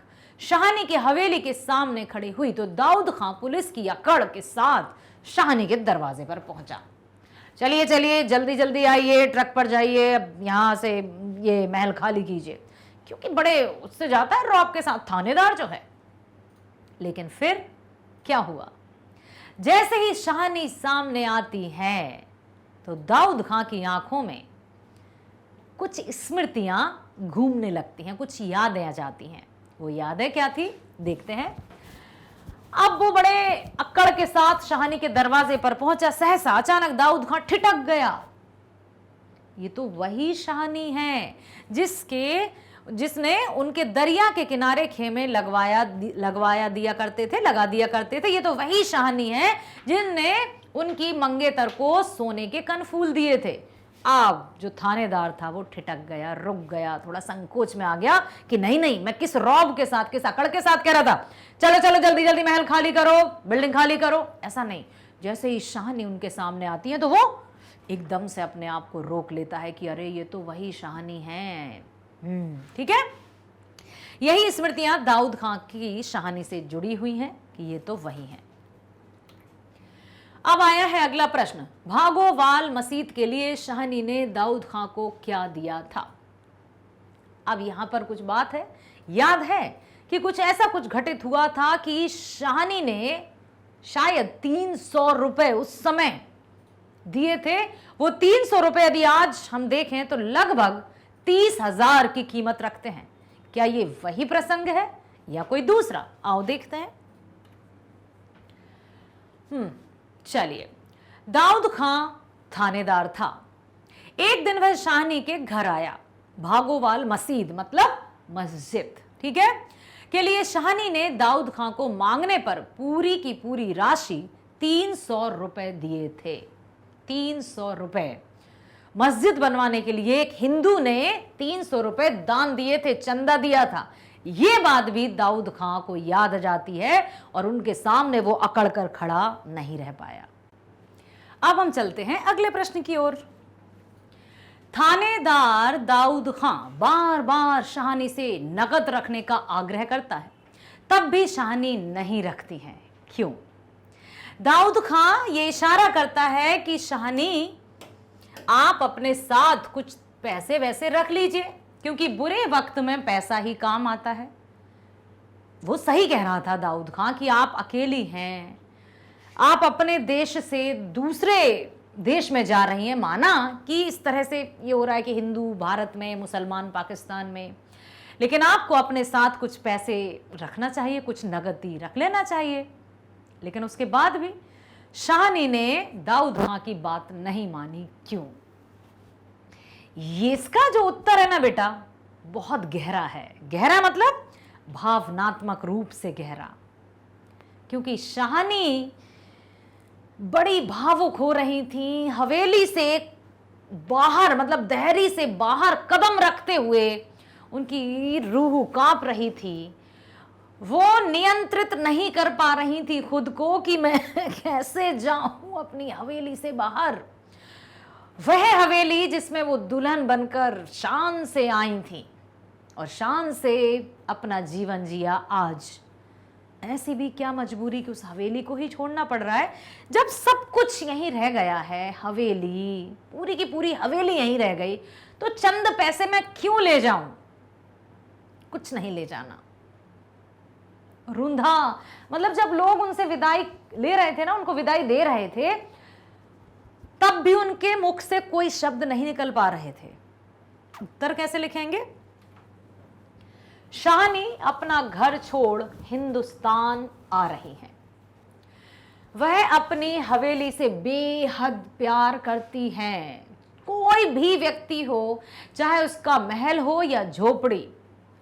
शाहनी की हवेली के सामने खड़ी हुई तो दाऊद खां पुलिस की अकड़ के साथ शाहनी के दरवाजे पर पहुंचा। चलिए चलिए, जल्दी जल्दी आइए, ट्रक पर जाइए, अब यहां से ये महल खाली कीजिए, क्योंकि बड़े उससे जाता है रौब के साथ थानेदार जो है। लेकिन फिर क्या हुआ? जैसे ही शाहनी सामने आती है तो दाऊद खां की आंखों में कुछ स्मृतियां घूमने लगती हैं, कुछ यादें आ जाती हैं। वो यादें क्या थी, देखते हैं। अब वो बड़े अक्कड़ के साथ शाहनी के दरवाजे पर पहुंचा। सहसा अचानक दाऊद खां ठिठक गया। ये तो वही शाहनी है जिसने उनके दरिया के किनारे खेमे लगा दिया करते थे। ये तो वही शाहनी है जिनने उनकी मंगेतर को सोने के कनफूल दिए थे। अब जो थानेदार था वो ठिठक गया, रुक गया, थोड़ा संकोच में आ गया कि नहीं नहीं, मैं किस रौब के साथ, किस अकड़ के साथ कह रहा था, चलो चलो जल्दी जल्दी महल खाली करो, बिल्डिंग खाली करो, ऐसा नहीं। जैसे ही शाहनी उनके सामने आती है तो वो एकदम से अपने आप को रोक लेता है कि अरे ये तो वही शाहनी है। ठीक है, यही स्मृतियां दाऊद खां की शाहनी से जुड़ी हुई हैं कि ये तो वही है। अब आया है अगला प्रश्न, भागोवाल मस्जिद के लिए शाहनी ने दाऊद खां को क्या दिया था? अब यहां पर कुछ बात है, याद है कि कुछ ऐसा कुछ घटित हुआ था कि शाहनी ने शायद 300 रुपए उस समय दिए थे। वो 300 रुपए यदि आज हम देखें तो लगभग 30,000 की कीमत रखते हैं। क्या ये वही प्रसंग है या कोई दूसरा? आओ देखते हैं। चलिए, दाऊद खां थानेदार था। एक दिन वह शाहनी के घर आया। भागोवाल मस्जिद मतलब मस्जिद, ठीक है, के लिए शाहनी ने दाऊद खां को मांगने पर पूरी की पूरी राशि 300 रुपए दिए थे। 300 रुपए मस्जिद बनवाने के लिए एक हिंदू ने 300 रुपए दान दिए थे, चंदा दिया था। ये बात भी दाऊद खां को याद आ जाती है और उनके सामने वो अकड़ कर खड़ा नहीं रह पाया। अब हम चलते हैं अगले प्रश्न की ओर। थानेदार दाऊद खां बार बार शाहनी से नकद रखने का आग्रह करता है, तब भी शाहनी नहीं रखती है। क्यों? दाऊद खां ये इशारा करता है कि शाहनी आप अपने साथ कुछ पैसे वैसे रख लीजिए, क्योंकि बुरे वक्त में पैसा ही काम आता है। वो सही कह रहा था दाऊद खां कि आप अकेली हैं, आप अपने देश से दूसरे देश में जा रही हैं। माना कि इस तरह से ये हो रहा है कि हिंदू भारत में, मुसलमान पाकिस्तान में, लेकिन आपको अपने साथ कुछ पैसे रखना चाहिए, कुछ नगदी रख लेना चाहिए। लेकिन उसके बाद भी शाहनी ने दाऊद खां की बात नहीं मानी। क्यों? ये इसका जो उत्तर है ना बेटा, बहुत गहरा है। गहरा मतलब भावनात्मक रूप से गहरा, क्योंकि शाहनी बड़ी भावुक हो रही थी। हवेली से बाहर, मतलब दहरी से बाहर कदम रखते हुए उनकी रूह कांप रही थी। वो नियंत्रित नहीं कर पा रही थी खुद को कि मैं कैसे जाऊं अपनी हवेली से बाहर। वह हवेली जिसमें वो दुल्हन बनकर शान से आई थी और शान से अपना जीवन जिया। आज ऐसी भी क्या मजबूरी कि उस हवेली को ही छोड़ना पड़ रहा है, जब सब कुछ यहीं रह गया है। हवेली, पूरी की पूरी हवेली यहीं रह गई, तो चंद पैसे मैं क्यों ले जाऊं? कुछ नहीं ले जाना। रूंधा, मतलब जब लोग उनसे विदाई ले रहे थे ना, उनको विदाई दे रहे थे, तब भी उनके मुख से कोई शब्द नहीं निकल पा रहे थे। उत्तर कैसे लिखेंगे? शाहनी अपना घर छोड़ हिंदुस्तान आ रही हैं। वह अपनी हवेली से बेहद प्यार करती हैं। कोई भी व्यक्ति हो, चाहे उसका महल हो या झोपड़ी,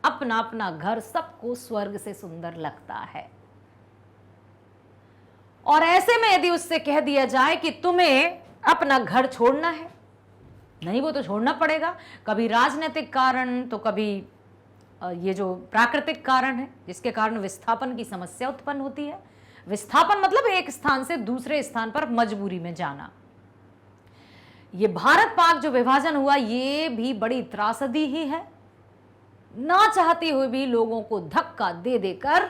अपना अपना घर सबको स्वर्ग से सुंदर लगता है। और ऐसे में यदि उससे कह दिया जाए कि तुम्हें अपना घर छोड़ना है, नहीं वो तो छोड़ना पड़ेगा। कभी राजनीतिक कारण, तो कभी ये जो प्राकृतिक कारण है जिसके कारण विस्थापन की समस्या उत्पन्न होती है। विस्थापन मतलब एक स्थान से दूसरे स्थान पर मजबूरी में जाना। ये भारत पाक जो विभाजन हुआ, ये भी बड़ी त्रासदी ही है। ना चाहते हुए भी लोगों को धक्का दे देकर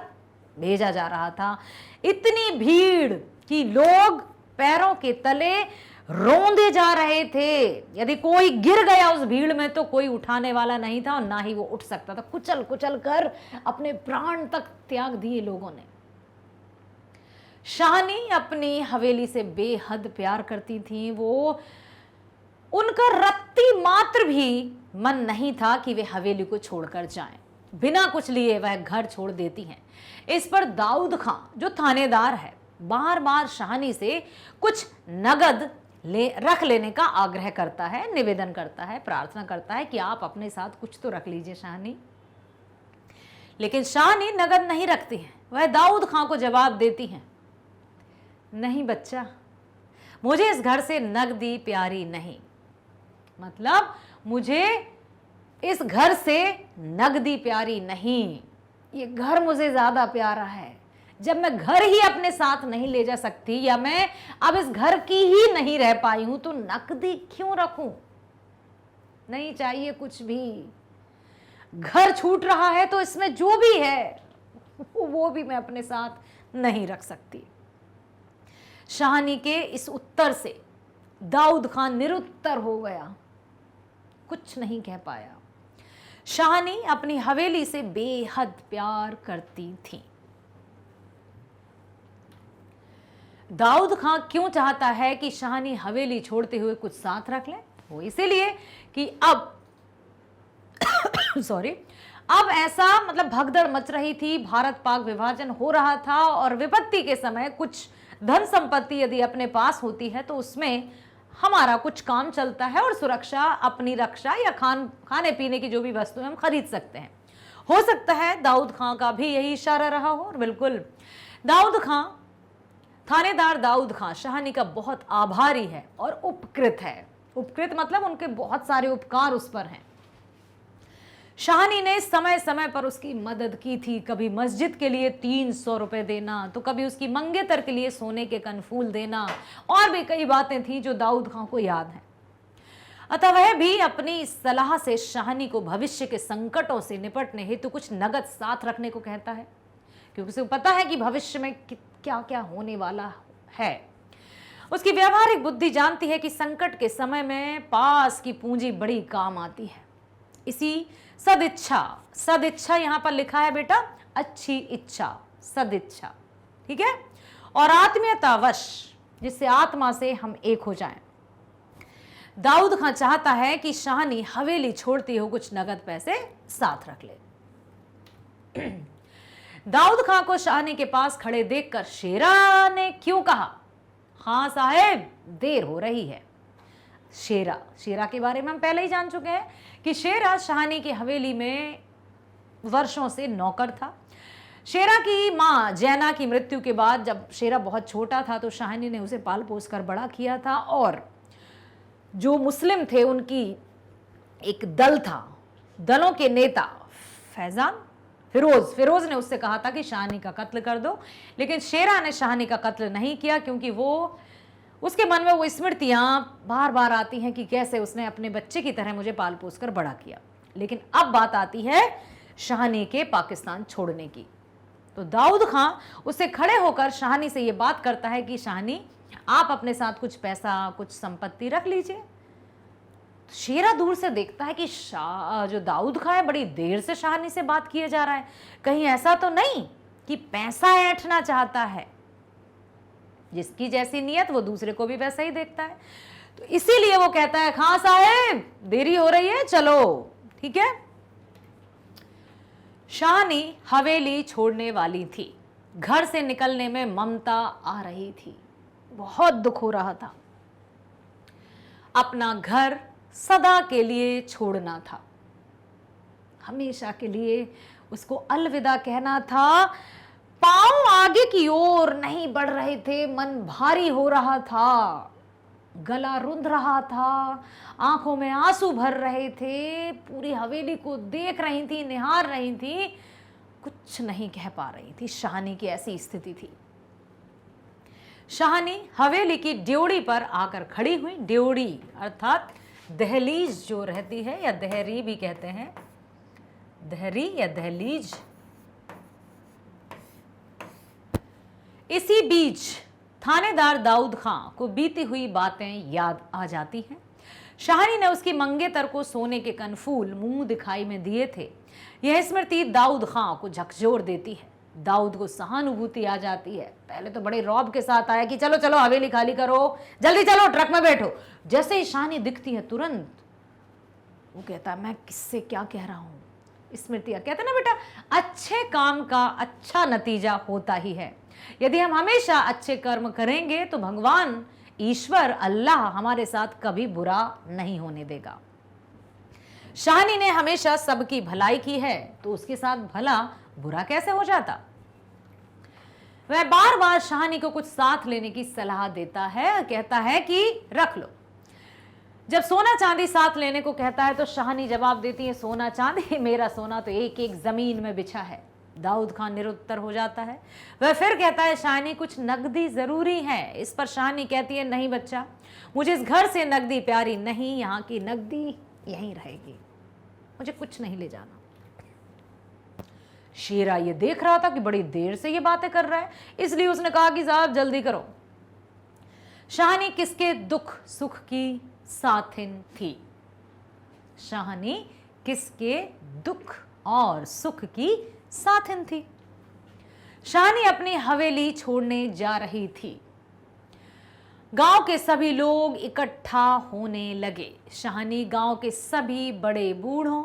भेजा जा रहा था। इतनी भीड़ कि लोग पैरों के तले रोंदे जा रहे थे। यदि कोई गिर गया उस भीड़ में तो कोई उठाने वाला नहीं था और ना ही वो उठ सकता था। कुचल कुचल कर अपने प्राण तक त्याग दिए लोगों ने। शाहनी अपनी हवेली से बेहद प्यार करती थी। वो, उनका रत्ती मात्र भी मन नहीं था कि वे हवेली को छोड़कर जाएं। बिना कुछ लिए वह घर छोड़ देती हैं। इस पर दाऊद खां जो थानेदार है, बार बार शाहनी से कुछ नगद रख लेने का आग्रह करता है, निवेदन करता है, प्रार्थना करता है कि आप अपने साथ कुछ तो रख लीजिए शाहनी। लेकिन शाहनी नगद नहीं रखती है। वह दाऊद खां को जवाब देती हैं, नहीं बच्चा, मुझे इस घर से नगदी प्यारी नहीं। मतलब मुझे इस घर से नगदी प्यारी नहीं, ये घर मुझे ज्यादा प्यारा है। जब मैं घर ही अपने साथ नहीं ले जा सकती, या मैं अब इस घर की ही नहीं रह पाई हूं, तो नकदी क्यों रखूं? नहीं चाहिए कुछ भी। घर छूट रहा है तो इसमें जो भी है वो भी मैं अपने साथ नहीं रख सकती। शाहनी के इस उत्तर से दाऊद खान निरुत्तर हो गया, कुछ नहीं कह पाया। शाहनी अपनी हवेली से बेहद प्यार करती थी। दाऊद खां क्यों चाहता है कि शाहनी हवेली छोड़ते हुए कुछ साथ रख ले? वो इसीलिए कि अब अब ऐसा, मतलब भगदड़ मच रही थी, भारत पाक विभाजन हो रहा था और विपत्ति के समय कुछ धन संपत्ति यदि अपने पास होती है तो उसमें हमारा कुछ काम चलता है और सुरक्षा, अपनी रक्षा या खाने पीने की जो भी वस्तुएं हम खरीद सकते हैं। हो सकता है दाऊद खां का भी यही इशारा रहा हो। और बिल्कुल दाऊद खां, थानेदार दाऊद खां शाहनी का बहुत आभारी है और उपकृत है। उपकृत मतलब उनके बहुत सारे उपकार उस पर हैं। शाहनी ने समय समय पर उसकी मदद की थी। कभी मस्जिद के लिए 300 रुपए देना, तो कभी उसकी मंगेतर के लिए सोने के कनफूल देना, और भी कई बातें थी जो दाऊद खां को याद हैं। अतः वह भी अपनी इस सलाह से शाहनी को भविष्य के संकटों से निपटने हेतु कुछ नगद साथ रखने को कहता है, क्योंकि उसे पता है कि भविष्य में क्या क्या होने वाला है। उसकी व्यवहारिक बुद्धि जानती है कि संकट के समय में पास की पूंजी बड़ी काम आती है। इसी सदिच्छा, सदिच्छा यहां पर लिखा है बेटा, अच्छी इच्छा, सदिच्छा, ठीक है, और आत्मीयतावश, जिससे आत्मा से हम एक हो जाएं। दाऊद खां चाहता है कि शाहनी हवेली छोड़ती हो कुछ नगद पैसे साथ रख ले। दाऊद खां को शाहनी के पास खड़े देखकर शेरा ने क्यों कहा, हाँ साहेब देर हो रही है। शेरा के बारे में हम पहले ही जान चुके हैं कि शेरा शाहनी की हवेली में वर्षों से नौकर था। शेरा की मां जैना की मृत्यु के बाद जब शेरा बहुत छोटा था तो शाहनी ने उसे पाल पोस कर बड़ा किया था, और जो मुस्लिम थे उनकी एक दल था, दलों के नेता फैजान फिरोज ने उससे कहा था कि शाहनी का कत्ल कर दो, लेकिन शेरा ने शाहनी का कत्ल नहीं किया क्योंकि उसके मन में वो स्मृतियां बार बार आती हैं कि कैसे उसने अपने बच्चे की तरह मुझे पाल पोस कर बड़ा किया। लेकिन अब बात आती है शाहनी के पाकिस्तान छोड़ने की। तो दाऊद खां उससे खड़े होकर शाहनी से ये बात करता है कि शाहनी आप अपने साथ कुछ पैसा कुछ संपत्ति रख लीजिए। शेरा दूर से देखता है कि जो दाऊद खां है बड़ी देर से शाहनी से बात किए जा रहा है, कहीं ऐसा तो नहीं कि पैसा ऐंठना चाहता है। जिसकी जैसी नियत वो दूसरे को भी वैसा ही देखता है, तो इसीलिए वो कहता है खां साहेब देरी हो रही है, चलो ठीक है। शाहनी हवेली छोड़ने वाली थी, घर से निकलने में ममता आ रही थी, बहुत दुख हो रहा था। अपना घर सदा के लिए छोड़ना था, हमेशा के लिए उसको अलविदा कहना था। पांव आगे की ओर नहीं बढ़ रहे थे, मन भारी हो रहा था, गला रुंध रहा था, आंखों में आंसू भर रहे थे, पूरी हवेली को देख रही थी, निहार रही थी, कुछ नहीं कह पा रही थी। शाहनी की ऐसी स्थिति थी। शाहनी हवेली की ड्योढ़ी पर आकर खड़ी हुई। ड्योढ़ी अर्थात दहलीज जो रहती है, या दहरी भी कहते हैं, दहरी या दहलीज। इसी बीच थानेदार दाऊद खां को बीती हुई बातें याद आ जाती हैं। शाहनी ने उसकी मंगेतर को सोने के कनफूल मुंह दिखाई में दिए थे। यह स्मृति दाऊद खां को झकझोर देती है। दाऊद को सहानुभूति आ जाती है। पहले तो बड़े रौब के साथ आया कि चलो चलो हवेली खाली करो, जल्दी चलो ट्रक में बैठो। जैसे ही शाहनी दिखती है तुरंत वो कहता है मैं किससे क्या कह रहा हूं। स्मृतियां कहते ना बेटा, अच्छे काम का अच्छा नतीजा होता ही है। यदि हम हमेशा अच्छे कर्म करेंगे तो भगवान ईश्वर अल्लाह हमारे साथ कभी बुरा नहीं होने देगा। शाहनी ने हमेशा सबकी भलाई की है, तो उसके साथ भला बुरा कैसे हो जाता। वह बार बार शाहनी को कुछ साथ लेने की सलाह देता है, कहता है कि रख लो। जब सोना चांदी साथ लेने को कहता है तो शाहनी जवाब देती है सोना चांदी, मेरा सोना तो एक एक जमीन में बिछा है। दाऊद खान निरुत्तर हो जाता है। वह फिर कहता है शाहनी कुछ नकदी जरूरी है। इस पर शाहनी कहती है नहीं बच्चा, मुझे इस घर से नकदी प्यारी नहीं, यहाँ की नकदी यहीं रहेगी, मुझे कुछ नहीं ले जाना। शेरा ये देख रहा था कि बड़ी देर से ये बातें कर रहा है, इसलिए उसने कहा कि साहब जल्दी करो। शाहनी किसके दुख सुख की साथिन थी। शाहनी किसके दुख और सुख की साथिन थी। शाहनी अपनी हवेली छोड़ने जा रही थी। गांव के सभी लोग इकट्ठा होने लगे। शाहनी गांव के सभी बड़े बूढ़ों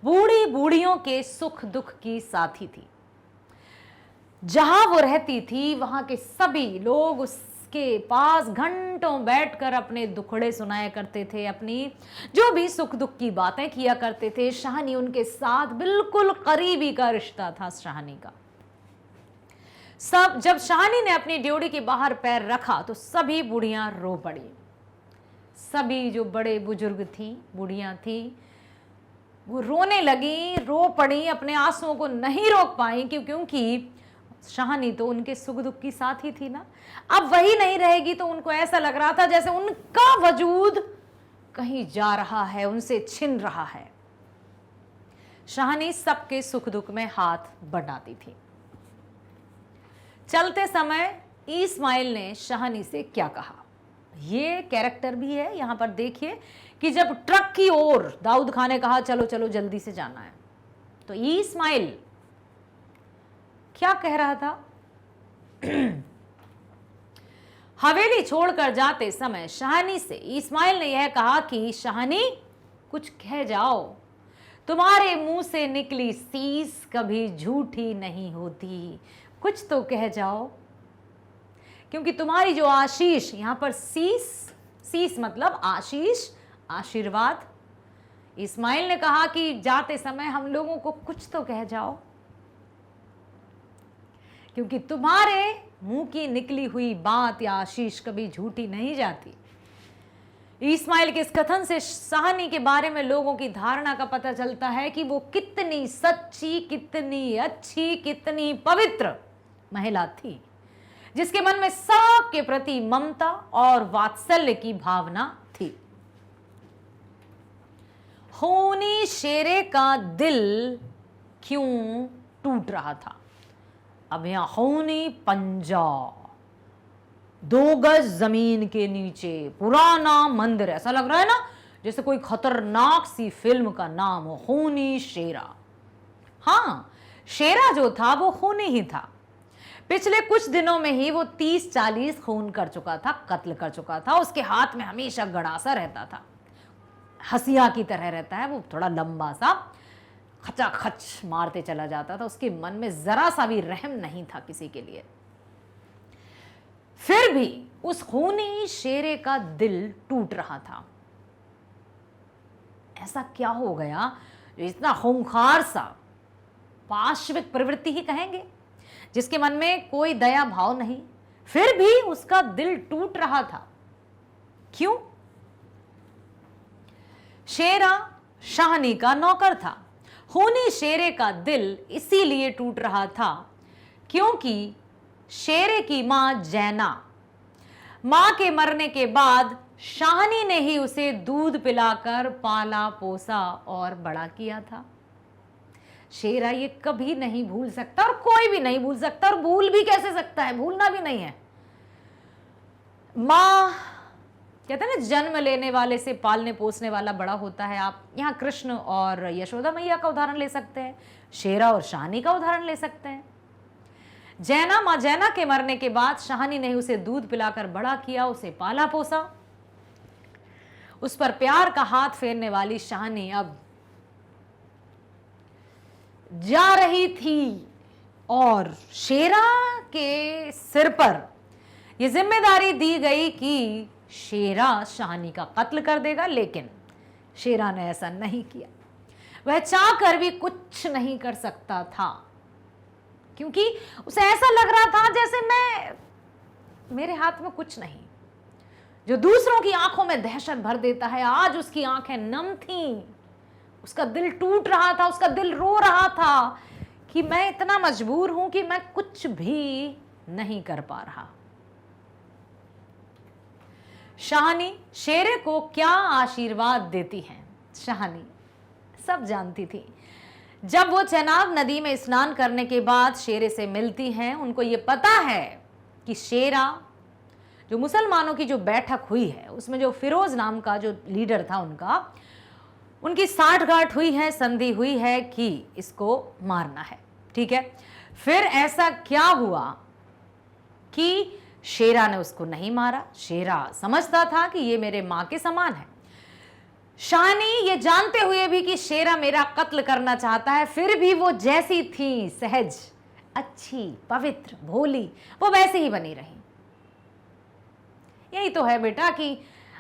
बूढ़ी बूढ़ियों के सुख दुख की साथी थी। जहां वो रहती थी वहां के सभी लोग उसके पास घंटों बैठकर अपने दुखड़े सुनाया करते थे, अपनी जो भी सुख दुख की बातें किया करते थे। शाहनी उनके साथ बिल्कुल करीबी का रिश्ता था शाहनी का। जब शाहनी ने अपनी ड्योढ़ी के बाहर पैर रखा तो सभी बुढ़ियां रो पड़ी। सभी जो बड़े बुजुर्ग थी, बुढ़ियां थी, वो रोने लगी, रो पड़ी, अपने आंसुओं को नहीं रोक पाई क्योंकि शाहनी तो उनके सुख दुख की साथी थी ना। अब वही नहीं रहेगी तो उनको ऐसा लग रहा था जैसे उनका वजूद कहीं जा रहा है, उनसे छिन रहा है। शाहनी सबके सुख दुख में हाथ बढ़ाती थी। चलते समय इस्माइल ने शाहनी से क्या कहा, ये कैरेक्टर भी है यहां पर। देखिए कि जब ट्रक की ओर दाऊद खान ने कहा चलो चलो जल्दी से जाना है, तो इस्माइल क्या कह रहा था। हवेली छोड़कर जाते समय शाहनी से इस्माइल ने यह कहा कि शाहनी कुछ कह जाओ, तुम्हारे मुंह से निकली सीस कभी झूठी नहीं होती, कुछ तो कह जाओ। क्योंकि तुम्हारी जो आशीष, यहां पर सीस मतलब आशीष, आशीर्वाद। इस्माइल ने कहा कि जाते समय हम लोगों को कुछ तो कह जाओ, क्योंकि तुम्हारे मुंह की निकली हुई बात या आशीष कभी झूठी नहीं जाती। इस्माइल के इस कथन से शाहनी के बारे में लोगों की धारणा का पता चलता है कि वो कितनी सच्ची, कितनी अच्छी, कितनी पवित्र महिला थी, जिसके मन में सबके प्रति ममता और वात्सल्य की भावना थी। खूनी शेरे का दिल क्यों टूट रहा था? अब यहां खूनी पंजा, 2 गज जमीन के नीचे पुराना मंदिर, ऐसा लग रहा है ना जैसे कोई खतरनाक सी फिल्म का नाम हो, खूनी शेरा। हाँ, शेरा जो था वो खूनी ही था। पिछले कुछ दिनों में ही वो 30-40 खून कर चुका था, कत्ल कर चुका था। उसके हाथ में हमेशा गड़ासा रहता था, हसिया की तरह रहता है, वो थोड़ा लंबा सा, खचाखच मारते चला जाता था। उसके मन में जरा सा भी रहम नहीं था किसी के लिए। फिर भी उस खूनी शेरे का दिल टूट रहा था। ऐसा क्या हो गया जो इतना खूंखार सा, पाशविक प्रवृत्ति ही कहेंगे, जिसके मन में कोई दया भाव नहीं, फिर भी उसका दिल टूट रहा था? क्यों? शेरा शाहनी का नौकर था। खूनी शेरे का दिल इसीलिए टूट रहा था क्योंकि शेरे की मां जैना, मां के मरने के बाद शाहनी ने ही उसे दूध पिलाकर पाला पोसा और बड़ा किया था। शेरा ये कभी नहीं भूल सकता, और कोई भी नहीं भूल सकता, और भूल भी कैसे सकता है, भूलना भी नहीं है। मां कहते हैं ना, जन्म लेने वाले से पालने पोसने वाला बड़ा होता है। आप यहाँ कृष्ण और यशोदा मैया का उदाहरण ले सकते हैं, शेरा और शाहनी का उदाहरण ले सकते हैं। जैना, मां जैना के मरने के बाद शाहनी ने उसे दूध पिलाकर बड़ा किया, उसे पाला पोसा। उस पर प्यार का हाथ फेरने वाली शाहनी अब जा रही थी और शेरा के सिर पर यह जिम्मेदारी दी गई कि शेरा शाहनी का कत्ल कर देगा। लेकिन शेरा ने ऐसा नहीं किया। वह चाहकर भी कुछ नहीं कर सकता था, क्योंकि उसे ऐसा लग रहा था जैसे मेरे हाथ में कुछ नहीं। जो दूसरों की आंखों में दहशत भर देता है, आज उसकी आंखें नम थीं, उसका दिल टूट रहा था, उसका दिल रो रहा था कि मैं इतना मजबूर हूं कि मैं कुछ भी नहीं कर पा रहा। शाहनी शेरे को क्या आशीर्वाद देती हैं? शाहनी सब जानती थी। जब वो चेनाब नदी में स्नान करने के बाद शेरे से मिलती हैं, उनको ये पता है कि शेरा, जो मुसलमानों की जो बैठक हुई है उसमें जो फिरोज नाम का जो लीडर था उनकी साठगांठ हुई है, संधि हुई है कि इसको मारना है। ठीक है, फिर ऐसा क्या हुआ कि शेरा ने उसको नहीं मारा। शेरा समझता था कि ये मेरे मां के समान है। शाहनी ये जानते हुए भी कि शेरा मेरा कत्ल करना चाहता है, फिर भी वो जैसी थी, सहज, अच्छी, पवित्र, भोली, वो वैसे ही बनी रही। यही तो है बेटा कि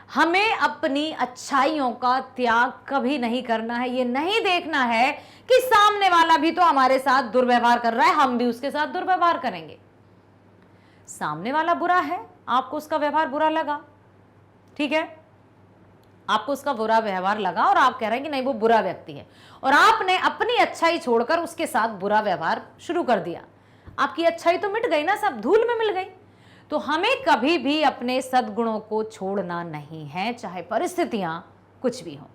हमें अपनी अच्छाइयों का त्याग कभी नहीं करना है। ये नहीं देखना है कि सामने वाला भी तो हमारे साथ दुर्व्यवहार कर रहा है, हम भी उसके साथ दुर्व्यवहार करेंगे। सामने वाला बुरा है, आपको उसका व्यवहार बुरा लगा, ठीक है, आपको उसका बुरा व्यवहार लगा और आप कह रहे हैं कि नहीं वो बुरा व्यक्ति है, और आपने अपनी अच्छाई छोड़कर उसके साथ बुरा व्यवहार शुरू कर दिया। आपकी अच्छाई तो मिट गई ना, सब धूल में मिल गई। तो हमें कभी भी अपने सद्गुणों को छोड़ना नहीं है, चाहे परिस्थितियां कुछ भी हो।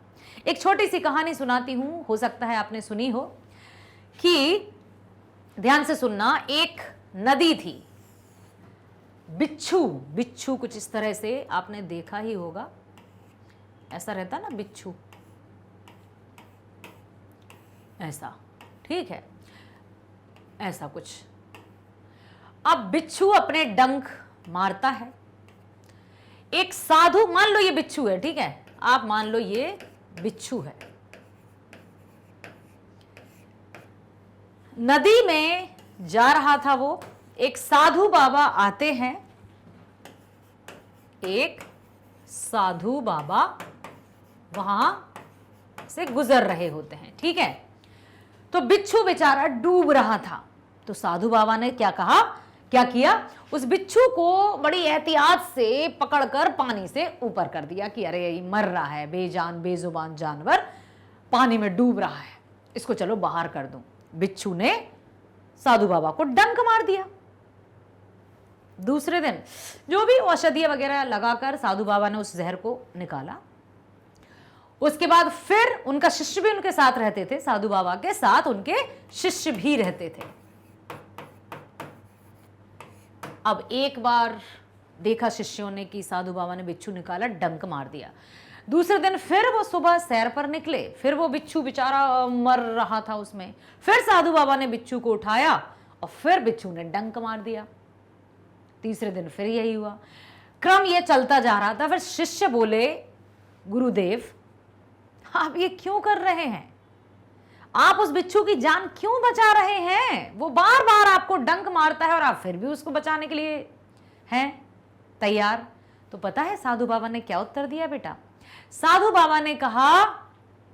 एक छोटी सी कहानी सुनाती हूं, हो सकता है आपने सुनी हो, कि ध्यान से सुनना। एक नदी थी, बिच्छू कुछ इस तरह से आपने देखा ही होगा, ऐसा रहता ना बिच्छू, ऐसा, ठीक है, ऐसा कुछ। अब बिच्छू अपने डंक मारता है। एक साधु, मान लो ये बिच्छू है, ठीक है, आप मान लो ये बिच्छू है, नदी में जा रहा था वो, एक साधु बाबा आते हैं, एक साधु बाबा वहां से गुजर रहे होते हैं, ठीक है। तो बिच्छू बेचारा डूब रहा था, तो साधु बाबा ने क्या कहा, क्या किया, उस बिच्छू को बड़ी एहतियात से पकड़कर पानी से ऊपर कर दिया कि अरे ये मर रहा है, बेजान बेजुबान जानवर पानी में डूब रहा है, इसको चलो बाहर कर दूं। बिच्छू ने साधु बाबा को डंक मार दिया। दूसरे दिन जो भी औषधि वगैरह लगाकर साधु बाबा ने उस जहर को निकाला। उसके बाद फिर उनका शिष्य भी उनके साथ रहते थे, साधु बाबा के साथ उनके शिष्य भी रहते थे। अब एक बार देखा शिष्यों ने कि साधु बाबा ने बिच्छू निकाला, डंक मार दिया। दूसरे दिन फिर वो सुबह सैर पर निकले, फिर वो बिच्छू बेचारा मर रहा था उसमें, फिर साधु बाबा ने बिच्छू को उठाया और फिर बिच्छू ने डंक मार दिया। तीसरे दिन फिर यही हुआ, क्रम ये चलता जा रहा था। फिर शिष्य बोले, गुरुदेव आप ये क्यों कर रहे हैं, आप उस बिच्छू की जान क्यों बचा रहे हैं, वो बार बार आपको डंक मारता है और आप फिर भी उसको बचाने के लिए हैं तैयार। तो पता है साधु बाबा ने क्या उत्तर दिया बेटा, साधु बाबा ने कहा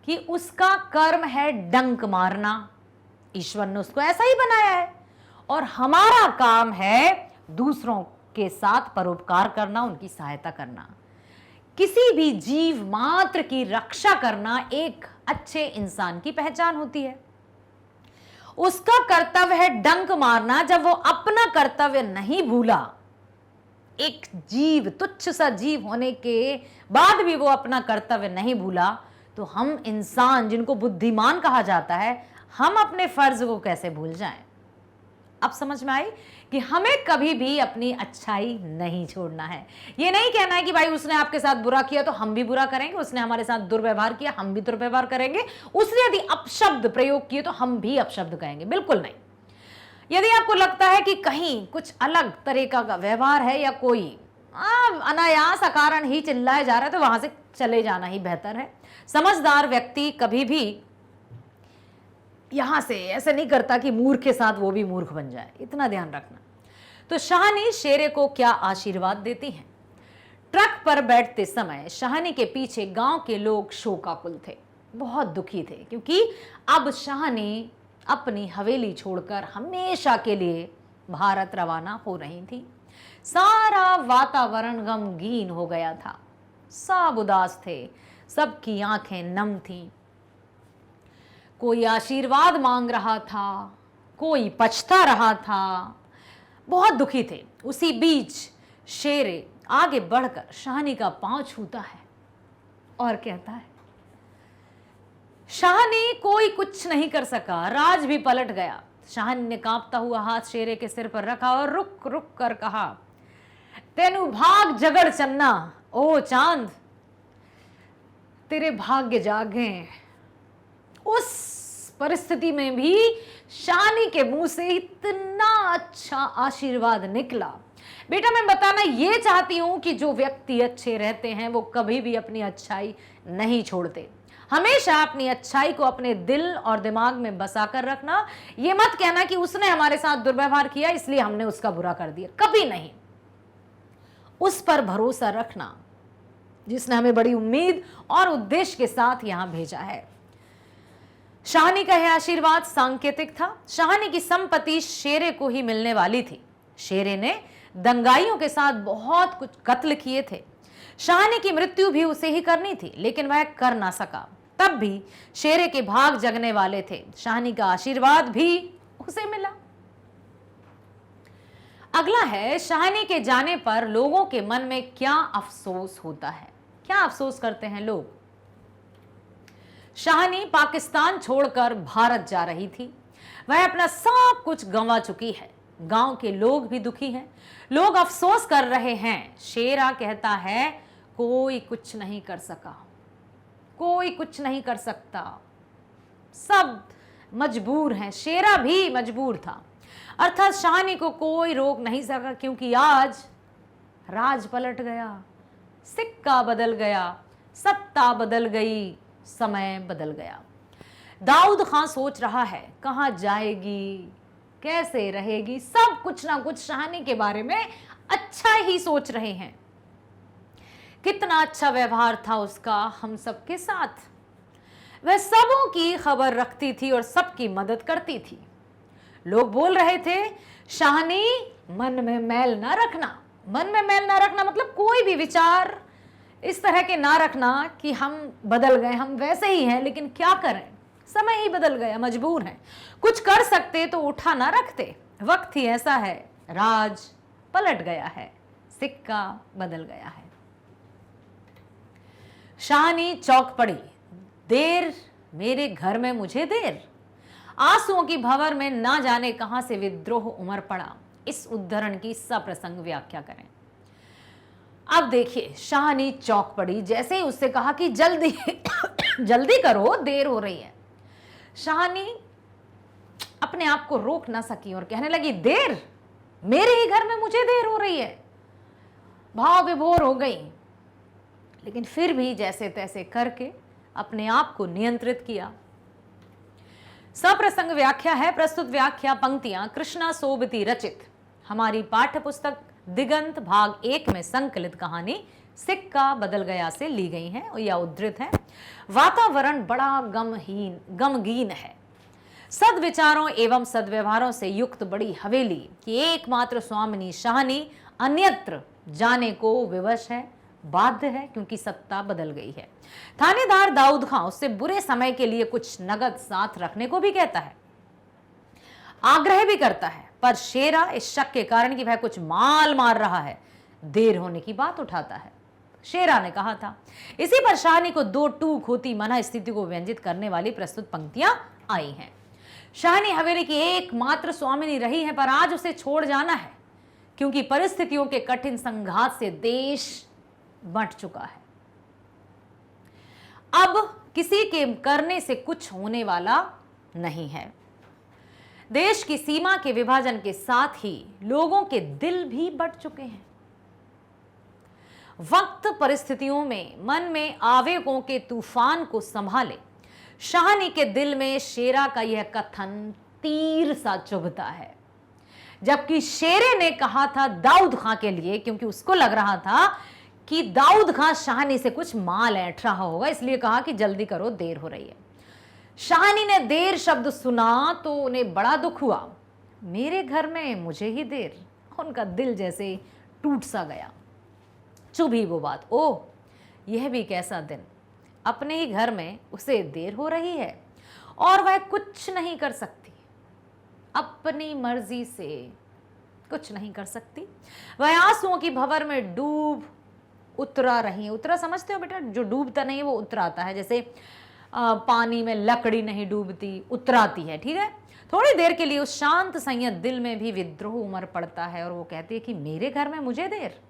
कि उसका कर्म है डंक मारना, ईश्वर ने उसको ऐसा ही बनाया है, और हमारा काम है दूसरों के साथ परोपकार करना, उनकी सहायता करना। किसी भी जीव मात्र की रक्षा करना एक अच्छे इंसान की पहचान होती है। उसका कर्तव्य है डंक मारना, जब वो अपना कर्तव्य नहीं भूला, एक जीव तुच्छ सा जीव होने के बाद भी वो अपना कर्तव्य नहीं भूला, तो हम इंसान जिनको बुद्धिमान कहा जाता है, हम अपने फर्ज को कैसे भूल जाएं। अब समझ में आई कि हमें कभी भी अपनी अच्छाई नहीं छोड़ना है। ये नहीं कहना है कि भाई उसने आपके साथ बुरा किया तो हम भी बुरा करेंगे, उसने हमारे साथ दुर्व्यवहार किया हम भी दुर्व्यवहार करेंगे, उसने यदि अपशब्द प्रयोग किए तो हम भी अपशब्द कहेंगे, बिल्कुल नहीं। यदि आपको लगता है कि कहीं कुछ अलग तरीका का व्यवहार है या कोई अनायास अकारण ही चिल्लाया जा रहा है, तो वहां से चले जाना ही बेहतर है। समझदार व्यक्ति कभी भी यहां से ऐसे नहीं करता कि मूर्ख के साथ वो भी मूर्ख बन जाए, इतना ध्यान रखना। तो शाहनी शेरे को क्या आशीर्वाद देती हैं। ट्रक पर बैठते समय शाहनी के पीछे गांव के लोग शोकाकुल थे, बहुत दुखी थे, क्योंकि अब शाहनी अपनी हवेली छोड़कर हमेशा के लिए भारत रवाना हो रही थी। सारा वातावरण गमगीन हो गया था, सब उदास थे, सबकी आंखें नम थीं। कोई आशीर्वाद मांग रहा था, कोई पछता रहा था, बहुत दुखी थे। उसी बीच शेरे आगे बढ़कर शाहनी का पांव छूता है और कहता है, शाहनी कोई कुछ नहीं कर सका, राज भी पलट गया। शाहनी ने कांपता हुआ हाथ शेरे के सिर पर रखा और रुक रुक कर कहा, तेनु भाग जगड़ चन्ना, ओ चांद तेरे भाग्य जागे। उस परिस्थिति में भी शाहनी के मुंह से इतना अच्छा आशीर्वाद निकला। बेटा मैं बताना ये चाहती हूं कि जो व्यक्ति अच्छे रहते हैं वो कभी भी अपनी अच्छाई नहीं छोड़ते। हमेशा अपनी अच्छाई को अपने दिल और दिमाग में बसा कर रखना। ये मत कहना कि उसने हमारे साथ दुर्व्यवहार किया इसलिए हमने उसका बुरा कर दिया, कभी नहीं। उस पर भरोसा रखना जिसने हमें बड़ी उम्मीद और उद्देश्य के साथ यहां भेजा है। शाहनी का यह आशीर्वाद सांकेतिक था। शाहनी की संपत्ति शेरे को ही मिलने वाली थी। शेरे ने दंगाइयों के साथ बहुत कुछ कत्ल किए थे। शाहनी की मृत्यु भी उसे ही करनी थी, लेकिन वह कर ना सका। तब भी शेरे के भाग जगने वाले थे। शाहनी का आशीर्वाद भी उसे मिला। अगला है, शाहनी के जाने पर लोगों के मन में क्या अफसोस होता है। क्या अफसोस करते हैं लोग। शाहनी पाकिस्तान छोड़कर भारत जा रही थी। वह अपना सब कुछ गंवा चुकी है। गांव के लोग भी दुखी हैं, लोग अफसोस कर रहे हैं। शेरा कहता है, कोई कुछ नहीं कर सका, कोई कुछ नहीं कर सकता, सब मजबूर हैं। शेरा भी मजबूर था, अर्थात शाहनी को कोई रोक नहीं सका, क्योंकि आज राज पलट गया, सिक्का बदल गया, सत्ता बदल गई, समय बदल गया। दाऊद खां सोच रहा है कहां जाएगी, कैसे रहेगी, सब कुछ ना कुछ शाहनी के बारे में अच्छा ही सोच रहे हैं। कितना अच्छा व्यवहार था उसका हम सबके साथ, वह सबों की खबर रखती थी और सबकी मदद करती थी। लोग बोल रहे थे शाहनी मन में मैल ना रखना। मन में मैल ना रखना मतलब कोई भी विचार इस तरह के ना रखना कि हम बदल गए, हम वैसे ही हैं, लेकिन क्या करें, समय ही बदल गया, मजबूर हैं। कुछ कर सकते तो उठा ना रखते, वक्त ही ऐसा है, राज पलट गया है, सिक्का बदल गया है। शाहनी चौंक पड़ी, देर मेरे घर में मुझे देर। आंसुओं की भंवर में ना जाने कहां से विद्रोह उमड़ पड़ा। इस उद्धरण की सप्रसंग व्याख्या करें। अब देखिए, शाहनी चौंक पड़ी जैसे ही उससे कहा कि जल्दी जल्दी करो, देर हो रही है। शाहनी अपने आप को रोक ना सकी और कहने लगी, देर, मेरे ही घर में मुझे देर हो रही है। भाव विभोर हो गई, लेकिन फिर भी जैसे तैसे करके अपने आप को नियंत्रित किया। सप्रसंग व्याख्या है। प्रस्तुत व्याख्या पंक्तियां कृष्णा सोबती रचित हमारी पाठ्य पुस्तक दिगंत भाग 1 में संकलित कहानी सिक्का बदल गया से ली गई हैं या उद्धृत हैं। वातावरण बड़ा गमगीन है। सद्विचारों एवं सद्व्यवहारों से युक्त बड़ी हवेली की एकमात्र स्वामिनी शाहनी अन्यत्र जाने को विवश है, बाध्य है, क्योंकि सत्ता बदल गई है। थानेदार दाऊद खां उससे बुरे समय के लिए कुछ नगद साथ रखने को भी कहता है, आग्रह भी करता है, पर शेरा इस शक के कारण कि वह कुछ माल मार रहा है, देर होने की बात उठाता है। शेरा ने कहा था। इसी पर शाहनी को दो टूक होती मना स्थिति को व्यंजित करने वाली प्रस्तुत पंक्तियां आई हैं। शाहनी हवेली की एकमात्र स्वामिनी रही है, पर आज उसे छोड़ जाना है, क्योंकि परिस्थितियों के कठिन संघात से देश बंट चुका है। अब किसी के करने से कुछ होने वाला नहीं है। देश की सीमा के विभाजन के साथ ही लोगों के दिल भी बंट चुके हैं। वक्त परिस्थितियों में मन में आवेगों के तूफान को संभाले शाहनी के दिल में शेरा का यह कथन तीर सा चुभता है। जबकि शेरे ने कहा था दाऊद खां के लिए, क्योंकि उसको लग रहा था कि दाऊद खां शाहनी से कुछ माल ऐंठ रहा होगा, इसलिए कहा कि जल्दी करो, देर हो रही है। शाहनी ने देर शब्द सुना तो उन्हें बड़ा दुख हुआ। मेरे घर में मुझे ही देर, उनका दिल जैसे टूट सा गया। चुभी वो बात, ओह यह भी कैसा दिन, अपने ही घर में उसे देर हो रही है और वह कुछ नहीं कर सकती, अपनी मर्जी से कुछ नहीं कर सकती। वह आंसुओं की भंवर में डूब उतरा रही है। उतरा समझते हो बेटा, जो डूबता नहीं है वो उतराता है, जैसे पानी में लकड़ी नहीं डूबती, उतराती है, ठीक है। थोड़ी देर के लिए उस शांत संयत दिल में भी विद्रोह उमड़ पड़ता है और वो कहती है कि मेरे घर में मुझे देर,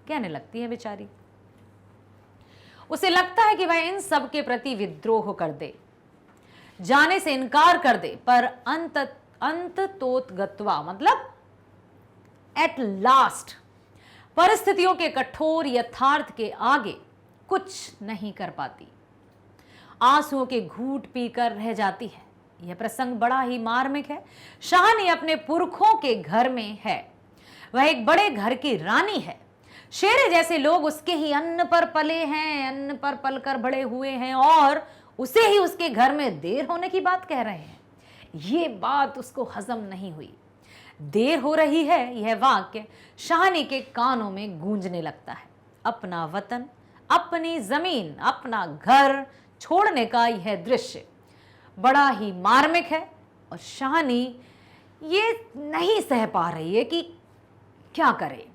कहने लगती है बेचारी। उसे लगता है कि वह इन सब के प्रति विद्रोह कर दे, जाने से इनकार कर दे, पर अंत तोत गत्वा मतलब एट लास्ट परिस्थितियों के कठोर यथार्थ के आगे कुछ नहीं कर पाती, आंसुओं के घूंट पीकर रह जाती है। यह प्रसंग बड़ा ही मार्मिक है। शाहनी अपने पुरखों के घर में है, वह एक बड़े घर की रानी है। शेरे जैसे लोग उसके ही अन्न पर पले हैं, अन्न पर पलकर बड़े हुए हैं और उसे ही उसके घर में देर होने की बात कह रहे हैं। ये बात उसको हजम नहीं हुई। देर हो रही है, यह वाक्य शाहनी के कानों में गूंजने लगता है। अपना वतन, अपनी जमीन, अपना घर छोड़ने का यह दृश्य बड़ा ही मार्मिक है और शाहनी ये नहीं सह पा रही है कि क्या करे।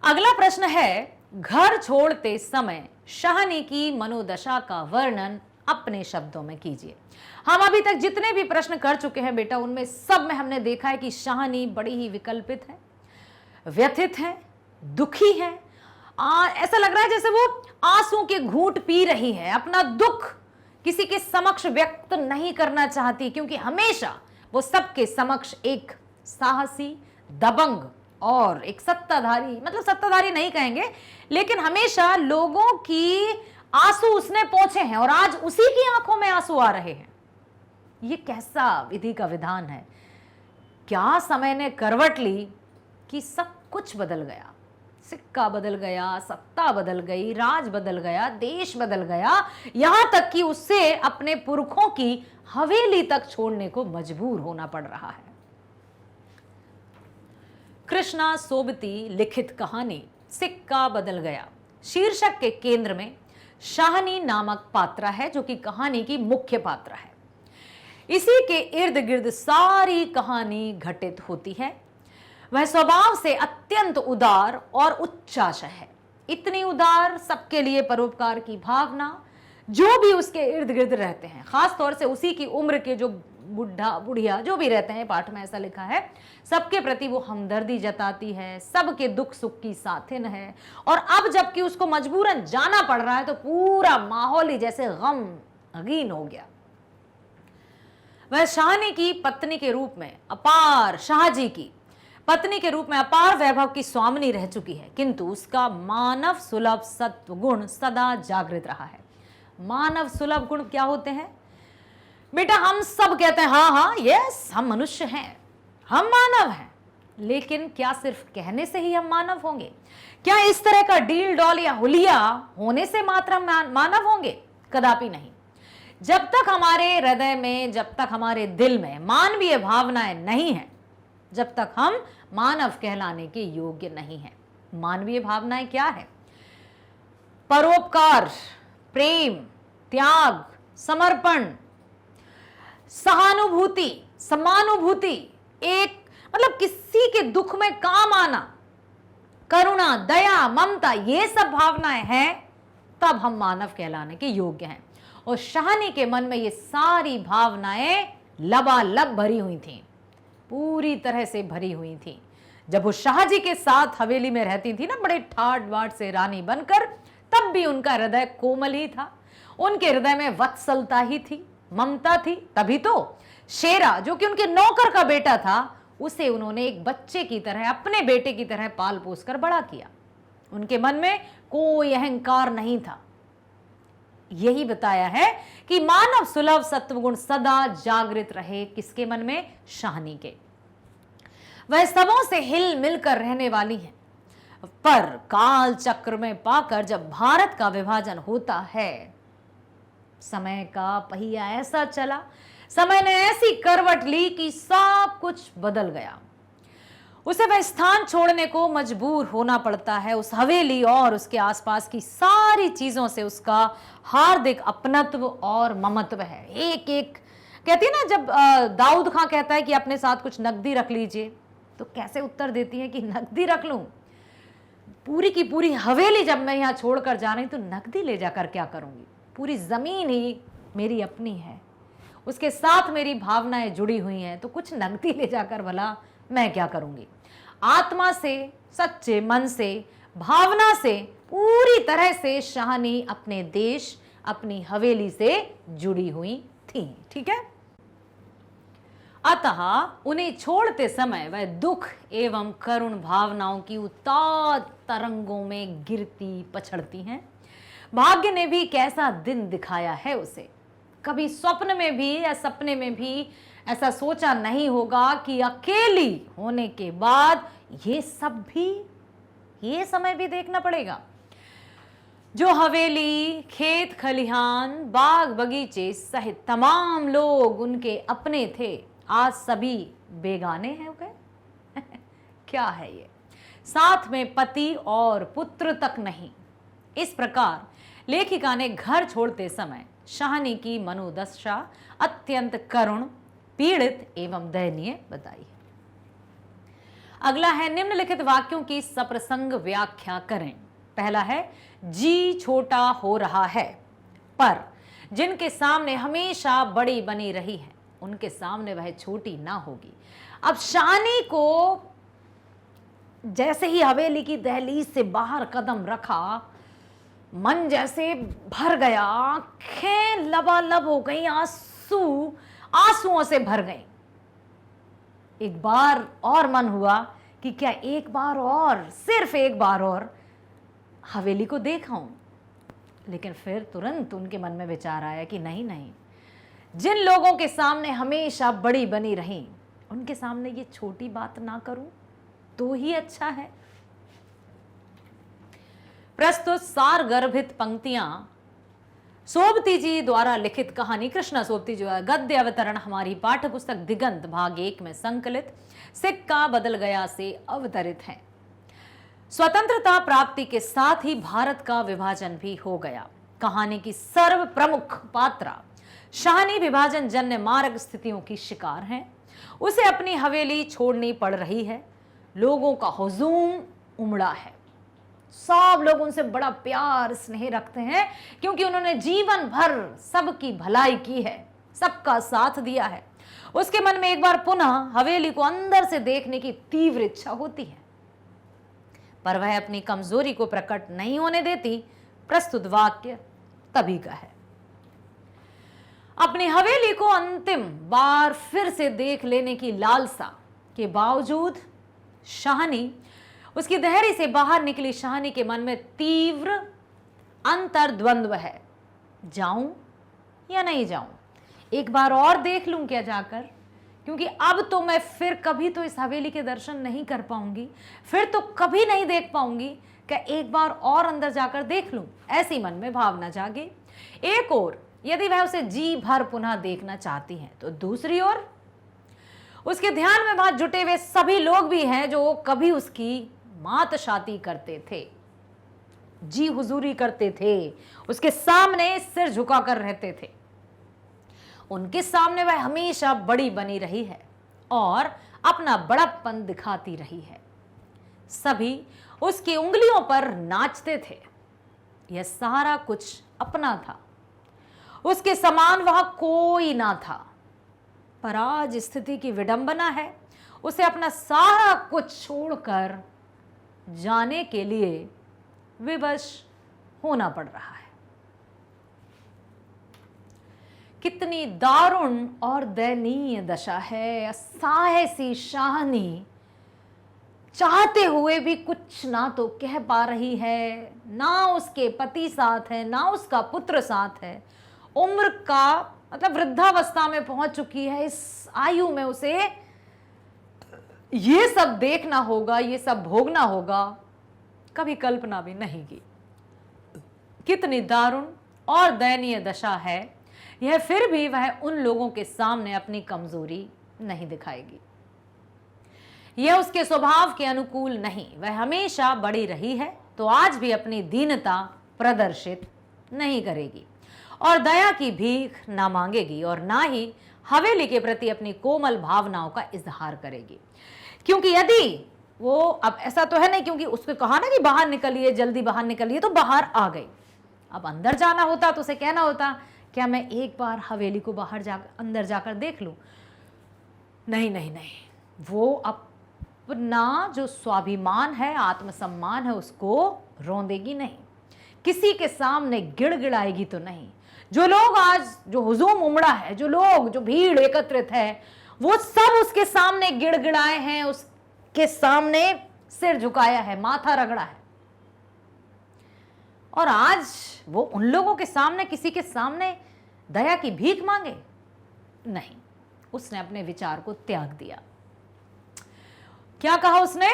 अगला प्रश्न है, घर छोड़ते समय शाहनी की मनोदशा का वर्णन अपने शब्दों में कीजिए। हम अभी तक जितने भी प्रश्न कर चुके हैं बेटा, उनमें सब में हमने देखा है कि शाहनी बड़ी ही विकल्पित है, व्यथित है, दुखी है। ऐसा लग रहा है जैसे वो आंसुओं के घूंट पी रही है, अपना दुख किसी के समक्ष व्यक्त नहीं करना चाहती, क्योंकि हमेशा वो सबके समक्ष एक साहसी, दबंग और एक सत्ताधारी, मतलब सत्ताधारी नहीं कहेंगे, लेकिन हमेशा लोगों की आंसू उसने पोंछे हैं और आज उसी की आंखों में आंसू आ रहे हैं। ये कैसा विधि का विधान है? क्या समय ने करवट ली कि सब कुछ बदल गया। सिक्का बदल गया, सत्ता बदल गई, राज बदल गया, देश बदल गया, यहां तक कि उससे अपने पुरखों की हवेली तक छोड़ने को मजबूर होना पड़ रहा है। कृष्णा सोबती लिखित कहानी सिक्का बदल गया शीर्षक के केंद्र में शाहनी नामक पात्र है, जो कि कहानी की मुख्य पात्र है। इसी के इर्द गिर्द सारी कहानी घटित होती है। वह स्वभाव से अत्यंत उदार और उच्चाशय है। इतनी उदार, सबके लिए परोपकार की भावना, जो भी उसके इर्द गिर्द रहते हैं, खास तौर से उसी की उम्र के जो बुढ़ा बुढ़िया जो भी रहते हैं, पाठ में ऐसा लिखा है, सबके प्रति वो हमदर्दी जताती है, सबके दुख सुख की साथिन है। और अब जबकि उसको मजबूरन जाना पड़ रहा है तो पूरा माहौल ही जैसे गमगीन हो गया। वह शाहनी की पत्नी के रूप में अपार, शाहजी की पत्नी के रूप में अपार वैभव की स्वामिनी रह चुकी है, किंतु उसका मानव सुलभ सत्व गुण सदा जागृत रहा है। मानव सुलभ गुण क्या होते हैं बेटा? हम सब कहते हैं हाँ हाँ यस, हम मनुष्य हैं, हम मानव हैं, लेकिन क्या सिर्फ कहने से ही हम मानव होंगे? क्या इस तरह का डील डॉल या हुलिया होने से मात्र हम मानव होंगे? कदापि नहीं। जब तक हमारे हृदय में, जब तक हमारे दिल में मानवीय भावनाएं नहीं हैं, जब तक हम मानव कहलाने के योग्य नहीं हैं। मानवीय भावनाएं क्या है? परोपकार, प्रेम, त्याग, समर्पण, सहानुभूति, समानुभूति, एक मतलब किसी के दुख में काम आना, करुणा, दया, ममता, ये सब भावनाएं हैं, तब हम मानव कहलाने के योग्य हैं। और शाहनी के मन में ये सारी भावनाएं लबालब भरी हुई थीं, पूरी तरह से भरी हुई थीं। जब वो शाहजी के साथ हवेली में रहती थी ना, बड़े ठाट बाट से रानी बनकर, तब भी उनका हृदय कोमल ही था, उनके हृदय में वत्सलता ही थी, ममता थी। तभी तो शेरा, जो कि उनके नौकर का बेटा था, उसे उन्होंने एक बच्चे की तरह, अपने बेटे की तरह पाल पोस कर बड़ा किया। उनके मन में कोई अहंकार नहीं था। यही बताया है कि मानव सुलभ सत्वगुण सदा जागृत रहे। किसके मन में? शाहनी के। वह सबों से हिल मिलकर रहने वाली है, पर काल चक्र में पाकर जब भारत का विभाजन होता है, समय का पहिया ऐसा चला, समय ने ऐसी करवट ली कि सब कुछ बदल गया। उसे वह स्थान छोड़ने को मजबूर होना पड़ता है। उस हवेली और उसके आसपास की सारी चीजों से उसका हार्दिक अपनत्व और ममत्व है। एक एक कहती है ना, जब दाऊद खां कहता है कि अपने साथ कुछ नकदी रख लीजिए, तो कैसे उत्तर देती है कि नकदी रख लूं? पूरी की पूरी हवेली जब मैं यहां छोड़कर जा रही तो नकदी ले जाकर क्या करूंगी? पूरी जमीन ही मेरी अपनी है, उसके साथ मेरी भावनाएं जुड़ी हुई हैं, तो कुछ नकदी ले जाकर भला मैं क्या करूंगी? आत्मा से, सच्चे मन से, भावना से पूरी तरह से शाहनी अपने देश, अपनी हवेली से जुड़ी हुई थी। ठीक है। अतः उन्हें छोड़ते समय वह दुख एवं करुण भावनाओं की उतार तरंगों में गिरती पछड़ती हैं। भाग्य ने भी कैसा दिन दिखाया है उसे। कभी स्वप्न में भी या सपने में भी ऐसा सोचा नहीं होगा कि अकेली होने के बाद ये सब भी, ये समय भी देखना पड़ेगा। जो हवेली, खेत खलिहान, बाग बगीचे सहित तमाम लोग उनके अपने थे, आज सभी बेगाने हैं हो गए। क्या है ये? साथ में पति और पुत्र तक नहीं। इस प्रकार लेखिका ने घर छोड़ते समय शाहनी की मनोदशा अत्यंत करुण, पीड़ित एवं दयनीय बताई है। अगला है, निम्नलिखित वाक्यों की सप्रसंग व्याख्या करें। पहला है, जी छोटा हो रहा है, पर जिनके सामने हमेशा बड़ी बनी रही है, उनके सामने वह छोटी ना होगी। अब शाहनी को जैसे ही हवेली की दहलीज से बाहर कदम रखा, मन जैसे भर गया, आंखें लबालब हो गई, आंसुओं से भर गई। एक बार और मन हुआ कि क्या एक बार और, सिर्फ एक बार और हवेली को देखाऊं, लेकिन फिर तुरंत उनके मन में विचार आया कि नहीं नहीं, जिन लोगों के सामने हमेशा बड़ी बनी रही, उनके सामने ये छोटी बात ना करूं तो ही अच्छा है। प्रस्तुत सारगर्भित पंक्तियां सोबती जी द्वारा लिखित कहानी कृष्णा सोबती जो है गद्य अवतरण हमारी पाठ्य पुस्तक दिगंत भाग 1 में संकलित सिक्का बदल गया से अवतरित है। स्वतंत्रता प्राप्ति के साथ ही भारत का विभाजन भी हो गया। कहानी की सर्व प्रमुख पात्रा शाहनी विभाजन जन्य मार्ग स्थितियों की शिकार है। उसे अपनी हवेली छोड़नी पड़ रही है। लोगों का हुजूम उमड़ा है। सब लोग उनसे बड़ा प्यार स्नेह रखते हैं क्योंकि उन्होंने जीवन भर सबकी भलाई की है, सबका साथ दिया है। उसके मन में एक बार पुनः हवेली को अंदर से देखने की तीव्र इच्छा होती है, पर वह अपनी कमजोरी को प्रकट नहीं होने देती। प्रस्तुत वाक्य तभी का है। अपनी हवेली को अंतिम बार फिर से देख लेने की लालसा के बावजूद शाहनी, उसकी दहरी से बाहर निकली शाहनी के मन में तीव्र अंतर्द्वंद्व है। जाऊं या नहीं जाऊं, एक बार और देख लूं क्या जाकर, क्योंकि अब तो मैं फिर कभी तो इस हवेली के दर्शन नहीं कर पाऊंगी, फिर तो कभी नहीं देख पाऊंगी। क्या एक बार और अंदर जाकर देख लूं, ऐसी मन में भावना जागी। एक और यदि वह उसे जी भर पुनः देखना चाहती है, तो दूसरी ओर उसके ध्यान में वहां जुटे हुए सभी लोग भी हैं जो कभी उसकी मातशाती करते थे, जी हुजूरी करते थे, उसके सामने सिर झुकाकर रहते थे। उनके सामने वह हमेशा बड़ी बनी रही है और अपना बड़प्पन दिखाती रही है। सभी उसकी उंगलियों पर नाचते थे। यह सारा कुछ अपना था, उसके समान वह कोई ना था। पर आज स्थिति की विडंबना है, उसे अपना सारा कुछ छोड़कर जाने के लिए विवश होना पड़ रहा है। कितनी दारुण और दयनीय दशा है। असहाय सी शाहनी चाहते हुए भी कुछ ना तो कह पा रही है, ना उसके पति साथ है, ना उसका पुत्र साथ है। उम्र का मतलब वृद्धावस्था में पहुंच चुकी है। इस आयु में उसे ये सब देखना होगा, ये सब भोगना होगा, कभी कल्पना भी नहीं की। कितनी दारुण और दयनीय दशा है यह, फिर भी वह उन लोगों के सामने अपनी कमजोरी नहीं दिखाएगी। यह उसके स्वभाव के अनुकूल नहीं। वह हमेशा बड़ी रही है तो आज भी अपनी दीनता प्रदर्शित नहीं करेगी और दया की भीख ना मांगेगी और ना ही हवेली के प्रति अपनी कोमल भावनाओं का इजहार करेगी। क्योंकि यदि वो, अब ऐसा तो है नहीं, क्योंकि उसको कहा ना कि बाहर निकलिए, जल्दी बाहर निकलिए, तो बाहर आ गई। अब अंदर जाना होता तो उसे कहना होता, क्या मैं एक बार हवेली को बाहर जाकर अंदर जाकर देख लूं? नहीं नहीं नहीं, वो अपना जो स्वाभिमान है, आत्मसम्मान है, उसको रौंदेगी नहीं, किसी के सामने गिड़गिड़ाएगी तो नहीं। जो लोग आज, जो हुजूम उमड़ा है, जो लोग, जो भीड़ एकत्रित है, वो सब उसके सामने गिड़गिड़ाए हैं, उसके सामने सिर झुकाया है, माथा रगड़ा है। और आज वो उन लोगों के सामने, किसी के सामने दया की भीख मांगे? नहीं, उसने अपने विचार को त्याग दिया। क्या कहा उसने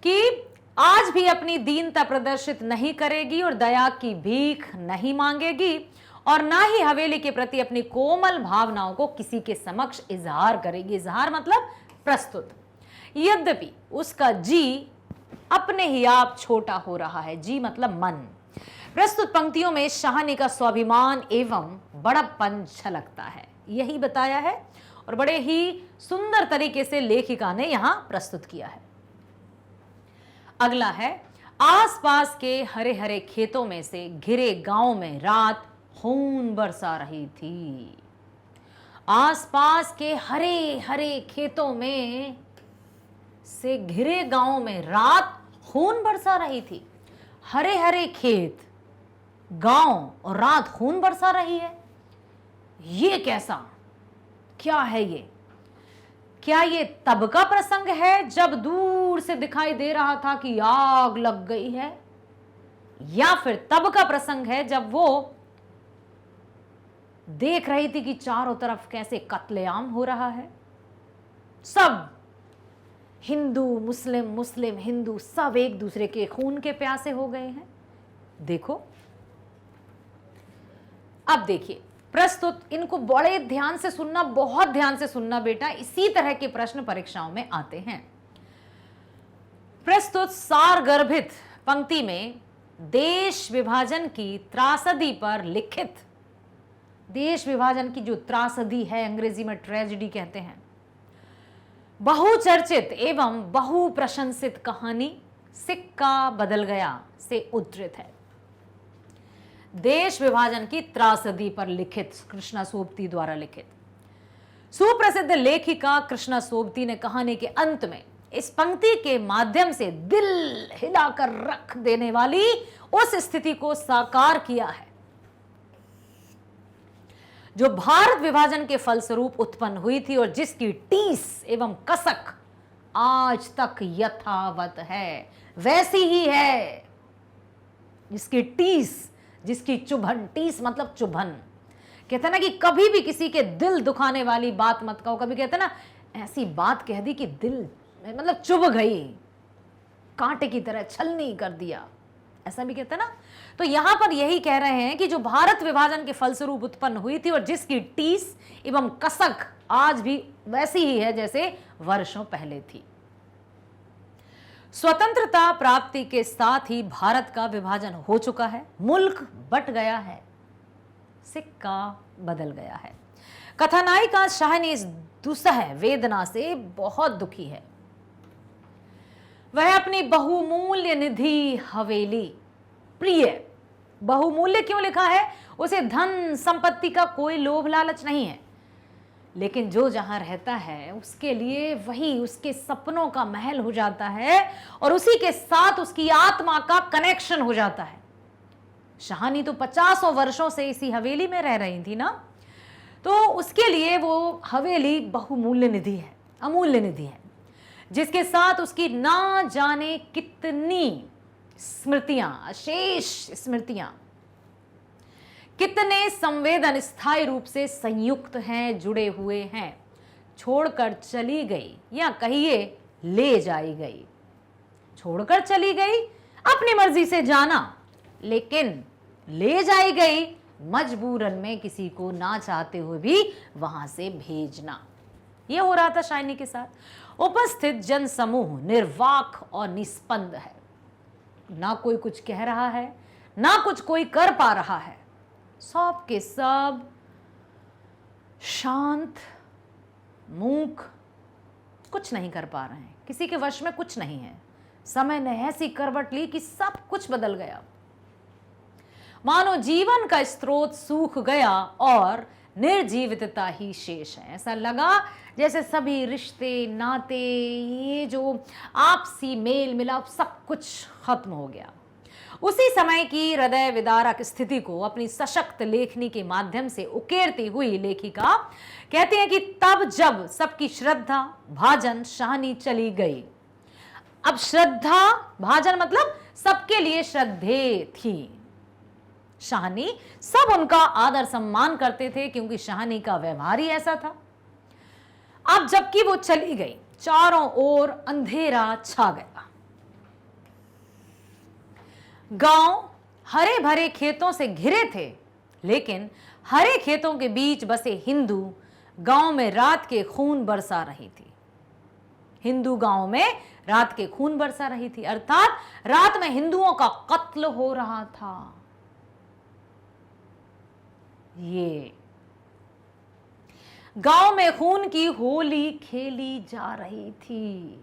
कि आज भी अपनी दीनता प्रदर्शित नहीं करेगी और दया की भीख नहीं मांगेगी और ना ही हवेली के प्रति अपनी कोमल भावनाओं को किसी के समक्ष इजहार करेगी। इजहार मतलब प्रस्तुत। यद्यपि उसका जी अपने ही आप छोटा हो रहा है। जी मतलब मन। प्रस्तुत पंक्तियों में शाहनी का स्वाभिमान एवं बड़प्पन झलकता है, यही बताया है और बड़े ही सुंदर तरीके से लेखिका ने यहां प्रस्तुत किया है। अगला है, आसपास के हरे हरे खेतों में से घिरे गांव में रात खून बरसा रही थी। आसपास के हरे हरे खेतों में से घिरे गांव में रात खून बरसा रही थी। हरे हरे खेत, गांव और रात खून बरसा रही है। ये कैसा, क्या है ये? क्या ये तब का प्रसंग है जब दूर से दिखाई दे रहा था कि आग लग गई है? या फिर तब का प्रसंग है जब वो देख रही थी कि चारों तरफ कैसे कत्लेआम हो रहा है, सब हिंदू मुस्लिम, मुस्लिम हिंदू, सब एक दूसरे के खून के प्यासे हो गए हैं। देखो, अब देखिए प्रस्तुत, इनको बड़े ध्यान से सुनना, बहुत ध्यान से सुनना बेटा, इसी तरह के प्रश्न परीक्षाओं में आते हैं। प्रस्तुत सारगर्भित पंक्ति में देश विभाजन की त्रासदी पर लिखित, देश विभाजन की जो त्रासदी है, अंग्रेजी में ट्रेजेडी कहते हैं, बहुचर्चित एवं बहुप्रशंसित कहानी सिक्का बदल गया से उद्धृत है। देश विभाजन की त्रासदी पर लिखित, कृष्णा सोबती द्वारा लिखित। सुप्रसिद्ध लेखिका कृष्णा सोबती ने कहानी के अंत में इस पंक्ति के माध्यम से दिल हिलाकर रख देने वाली उस स्थिति को साकार किया है जो भारत विभाजन के फलस्वरूप उत्पन्न हुई थी और जिसकी टीस एवं कसक आज तक यथावत है, वैसी ही है। जिसकी टीस, जिसकी चुभन, टीस मतलब चुभन, कहते ना कि कभी भी किसी के दिल दुखाने वाली बात मत कहो। कभी कहते ना ऐसी बात कह दी कि दिल मतलब चुभ गई, कांटे की तरह छलनी कर दिया, ऐसा भी कहते ना। तो यहां पर यही कह रहे हैं कि जो भारत विभाजन के फलस्वरूप उत्पन्न हुई थी और जिसकी टीस एवं कसक आज भी वैसी ही है जैसे वर्षों पहले थी। स्वतंत्रता प्राप्ति के साथ ही भारत का विभाजन हो चुका है, मुल्क बट गया है, सिक्का बदल गया है। कथानायिका शाहिनी इस दुस्सह वेदना से बहुत दुखी है। वह अपनी बहुमूल्य निधि हवेली, प्रिय, बहुमूल्य क्यों लिखा है? उसे धन संपत्ति का कोई लोभ लालच नहीं है, लेकिन जो जहां रहता है उसके लिए वही उसके सपनों का महल हो जाता है और उसी के साथ उसकी आत्मा का कनेक्शन हो जाता है। शाहानी तो 50 वर्षों से इसी हवेली में रह रही थी ना, तो उसके लिए वो हवेली बहुमूल्य निधि है, अमूल्य निधि है, जिसके साथ उसकी ना जाने कितनी स्मृतियां, अशेष स्मृतियां, कितने संवेदन स्थायी रूप से संयुक्त हैं, जुड़े हुए हैं। छोड़कर चली गई या कहिए ले जाई गई। छोड़कर चली गई अपनी मर्जी से जाना, लेकिन ले जाई गई मजबूरन में किसी को ना चाहते हुए भी वहां से भेजना। यह हो रहा था शाइनी के साथ। उपस्थित जन समूह निर्वाक और निस्पंद है, ना कोई कुछ कह रहा है, ना कुछ कोई कर पा रहा है। सब के सब शांत, मूक, कुछ नहीं कर पा रहे हैं, किसी के वश में कुछ नहीं है। समय ने ऐसी करवट ली कि सब कुछ बदल गया, मानो जीवन का स्रोत सूख गया और निर्जीवितता ही शेष है। ऐसा लगा जैसे सभी रिश्ते, नाते, ये जो आपसी मेल मिलाप, सब कुछ खत्म हो गया। उसी समय की हृदय विदारक स्थिति को अपनी सशक्त लेखनी के माध्यम से उकेरती हुई लेखिका कहती है कि तब जब सबकी श्रद्धा भाजन शाहनी चली गई। अब श्रद्धा भाजन मतलब सबके लिए श्रद्धेय थी। शाहनी, सब उनका आदर सम्मान करते थे क्योंकि शाहनी का व्यवहार ही ऐसा था। अब जबकि वो चली गई, चारों ओर अंधेरा छा गया। गांव हरे भरे खेतों से घिरे थे, लेकिन हरे खेतों के बीच बसे हिंदू गांव में रात के खून बरसा रही थी। हिंदू गांव में रात के खून बरसा रही थी, अर्थात रात में हिंदुओं का कत्ल हो रहा था। ये गांव में खून की होली खेली जा रही थी।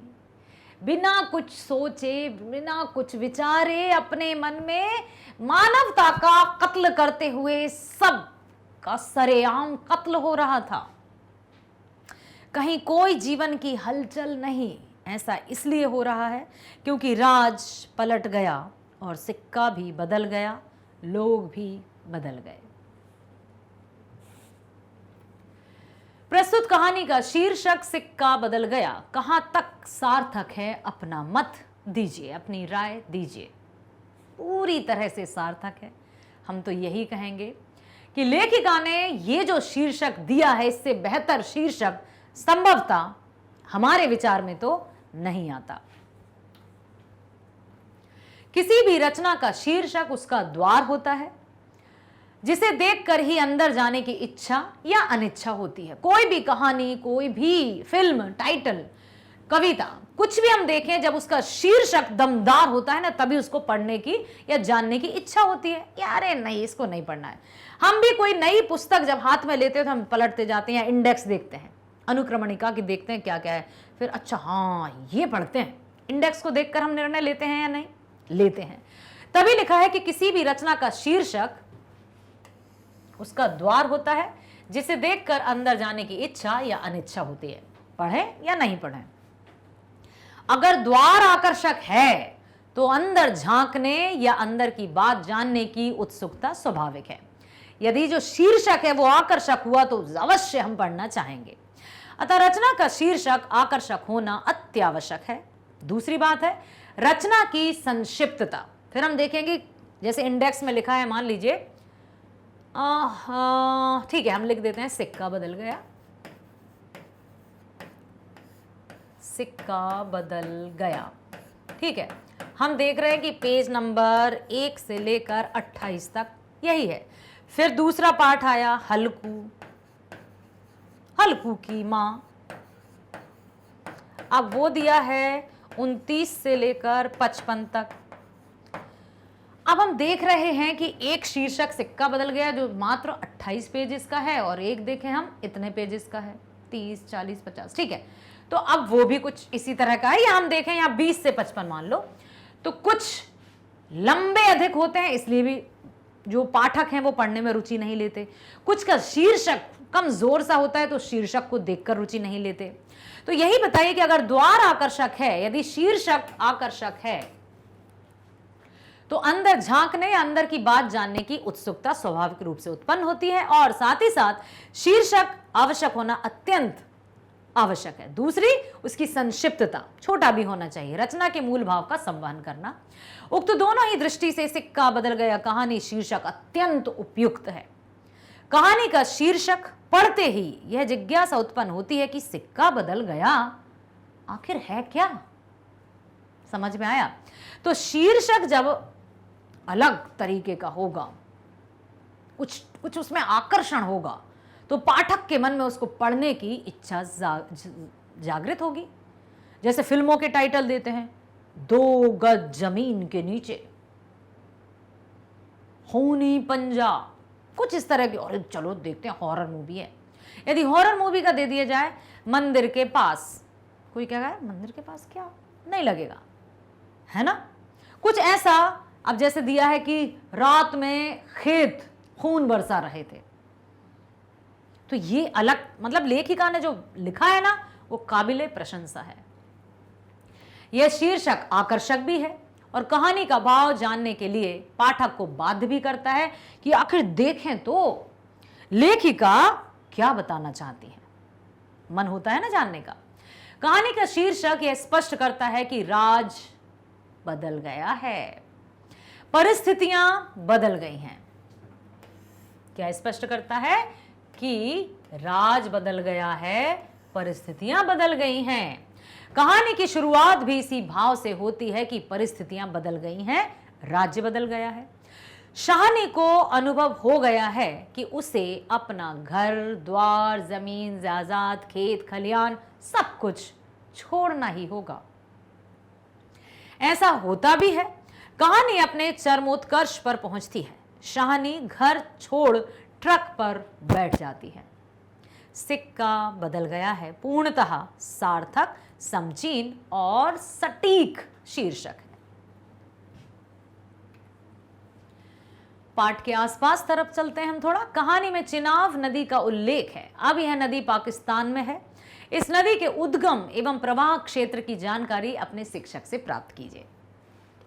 बिना कुछ सोचे, बिना कुछ विचारे, अपने मन में मानवता का कत्ल करते हुए सब का सरेआम कत्ल हो रहा था। कहीं कोई जीवन की हलचल नहीं। ऐसा इसलिए हो रहा है क्योंकि राज पलट गया और सिक्का भी बदल गया, लोग भी बदल गए। प्रस्तुत कहानी का शीर्षक सिक्का बदल गया कहां तक सार्थक है, अपना मत दीजिए, अपनी राय दीजिए। पूरी तरह से सार्थक है। हम तो यही कहेंगे कि लेखिका ने ये जो शीर्षक दिया है, इससे बेहतर शीर्षक संभवतः हमारे विचार में तो नहीं आता। किसी भी रचना का शीर्षक उसका द्वार होता है, जिसे देखकर ही अंदर जाने की इच्छा या अनिच्छा होती है। कोई भी कहानी, कोई भी फिल्म, टाइटल, कविता, कुछ भी हम देखें, जब उसका शीर्षक दमदार होता है ना, तभी उसको पढ़ने की या जानने की इच्छा होती है। यार नहीं, इसको नहीं पढ़ना है। हम भी कोई नई पुस्तक जब हाथ में लेते हैं तो हम पलटते जाते हैं, इंडेक्स देखते हैं, अनुक्रमणिका की देखते हैं क्या क्या है, फिर अच्छा हाँ ये पढ़ते हैं। इंडेक्स को देखकर हम निर्णय लेते हैं या नहीं लेते हैं। तभी लिखा है कि किसी भी रचना का शीर्षक उसका द्वार होता है, जिसे देखकर अंदर जाने की इच्छा या अनिच्छा होती है, पढ़ें या नहीं पढ़ें। अगर द्वार आकर्षक है तो अंदर झांकने या अंदर की बात जानने की उत्सुकता स्वाभाविक है। यदि जो शीर्षक है वो आकर्षक हुआ तो अवश्य हम पढ़ना चाहेंगे। अतः रचना का शीर्षक आकर्षक होना अत्यावश्यक है। दूसरी बात है रचना की संक्षिप्तता। फिर हम देखेंगे, जैसे इंडेक्स में लिखा है, मान लीजिए ठीक है, हम लिख देते हैं सिक्का बदल गया, सिक्का बदल गया। ठीक है, हम देख रहे हैं कि पेज नंबर 1 से लेकर 28 तक यही है। फिर दूसरा पाठ आया हल्कू, हल्कू की माँ। अब वो दिया है 29 से लेकर 55 तक। अब हम देख रहे हैं कि एक शीर्षक सिक्का बदल गया जो मात्र 28 पेजेस का है, और एक देखें हम इतने पेजेस का है, 30, 40, 50। ठीक है, तो अब वो भी कुछ इसी तरह का है। या हम देखें यहाँ 20 से 55 मान लो, तो कुछ लंबे अधिक होते हैं, इसलिए भी जो पाठक हैं वो पढ़ने में रुचि नहीं लेते। कुछ का शीर्षक कमजोर सा होता है तो शीर्षक को देखकर रुचि नहीं लेते। तो यही बताइए कि अगर द्वार आकर्षक है, यदि शीर्षक आकर्षक है, तो अंदर झांकने या अंदर की बात जानने की उत्सुकता स्वाभाविक रूप से उत्पन्न होती है, और साथ ही साथ शीर्षक आवश्यक होना अत्यंत आवश्यक है। दूसरी, उसकी संक्षिप्तता, छोटा भी होना चाहिए, रचना के मूल भाव का संवहन करना। उक्त दोनों ही दृष्टि से सिक्का बदल गया कहानी शीर्षक अत्यंत उपयुक्त है। कहानी का शीर्षक पढ़ते ही यह जिज्ञासा उत्पन्न होती है कि सिक्का बदल गया आखिर है क्या। समझ में आया? तो शीर्षक जब अलग तरीके का होगा, कुछ उसमें आकर्षण होगा, तो पाठक के मन में उसको पढ़ने की इच्छा जागृत होगी। जैसे फिल्मों के टाइटल देते हैं, 2 गज जमीन के नीचे, खूनी पंजा, कुछ इस तरह की। और चलो देखते हैं, हॉरर मूवी है। यदि हॉरर मूवी का दे दिया जाए मंदिर के पास, कोई कहेगा मंदिर के पास क्या, नहीं लगेगा, है ना। कुछ ऐसा, अब जैसे दिया है कि रात में खेत खून बरसा रहे थे, तो ये अलग, मतलब लेखिका ने जो लिखा है ना, वो काबिले प्रशंसा है। यह शीर्षक आकर्षक भी है और कहानी का भाव जानने के लिए पाठक को बाध्य भी करता है कि आखिर देखें तो लेखिका क्या बताना चाहती है। मन होता है ना जानने का। कहानी का शीर्षक यह स्पष्ट करता है कि राज बदल गया है, परिस्थितियां बदल गई हैं। क्या स्पष्ट करता है? कि राज बदल गया है, परिस्थितियां बदल गई हैं। कहानी की शुरुआत भी इसी भाव से होती है कि परिस्थितियां बदल गई हैं, राज्य बदल गया है। शाहनी को अनुभव हो गया है कि उसे अपना घर द्वार, जमीन जायदाद, खेत खलियान सब कुछ छोड़ना ही होगा। ऐसा होता भी है। कहानी अपने चरमोत्कर्ष पर पहुंचती है। शाहनी घर छोड़ ट्रक पर बैठ जाती है। सिक्का बदल गया है पूर्णतः सार्थक, समचीन और सटीक शीर्षक है। पाठ के आसपास तरफ चलते हैं हम थोड़ा। कहानी में चिनाब नदी का उल्लेख है। अब यह नदी पाकिस्तान में है। इस नदी के उद्गम एवं प्रवाह क्षेत्र की जानकारी अपने शिक्षक से प्राप्त कीजिए।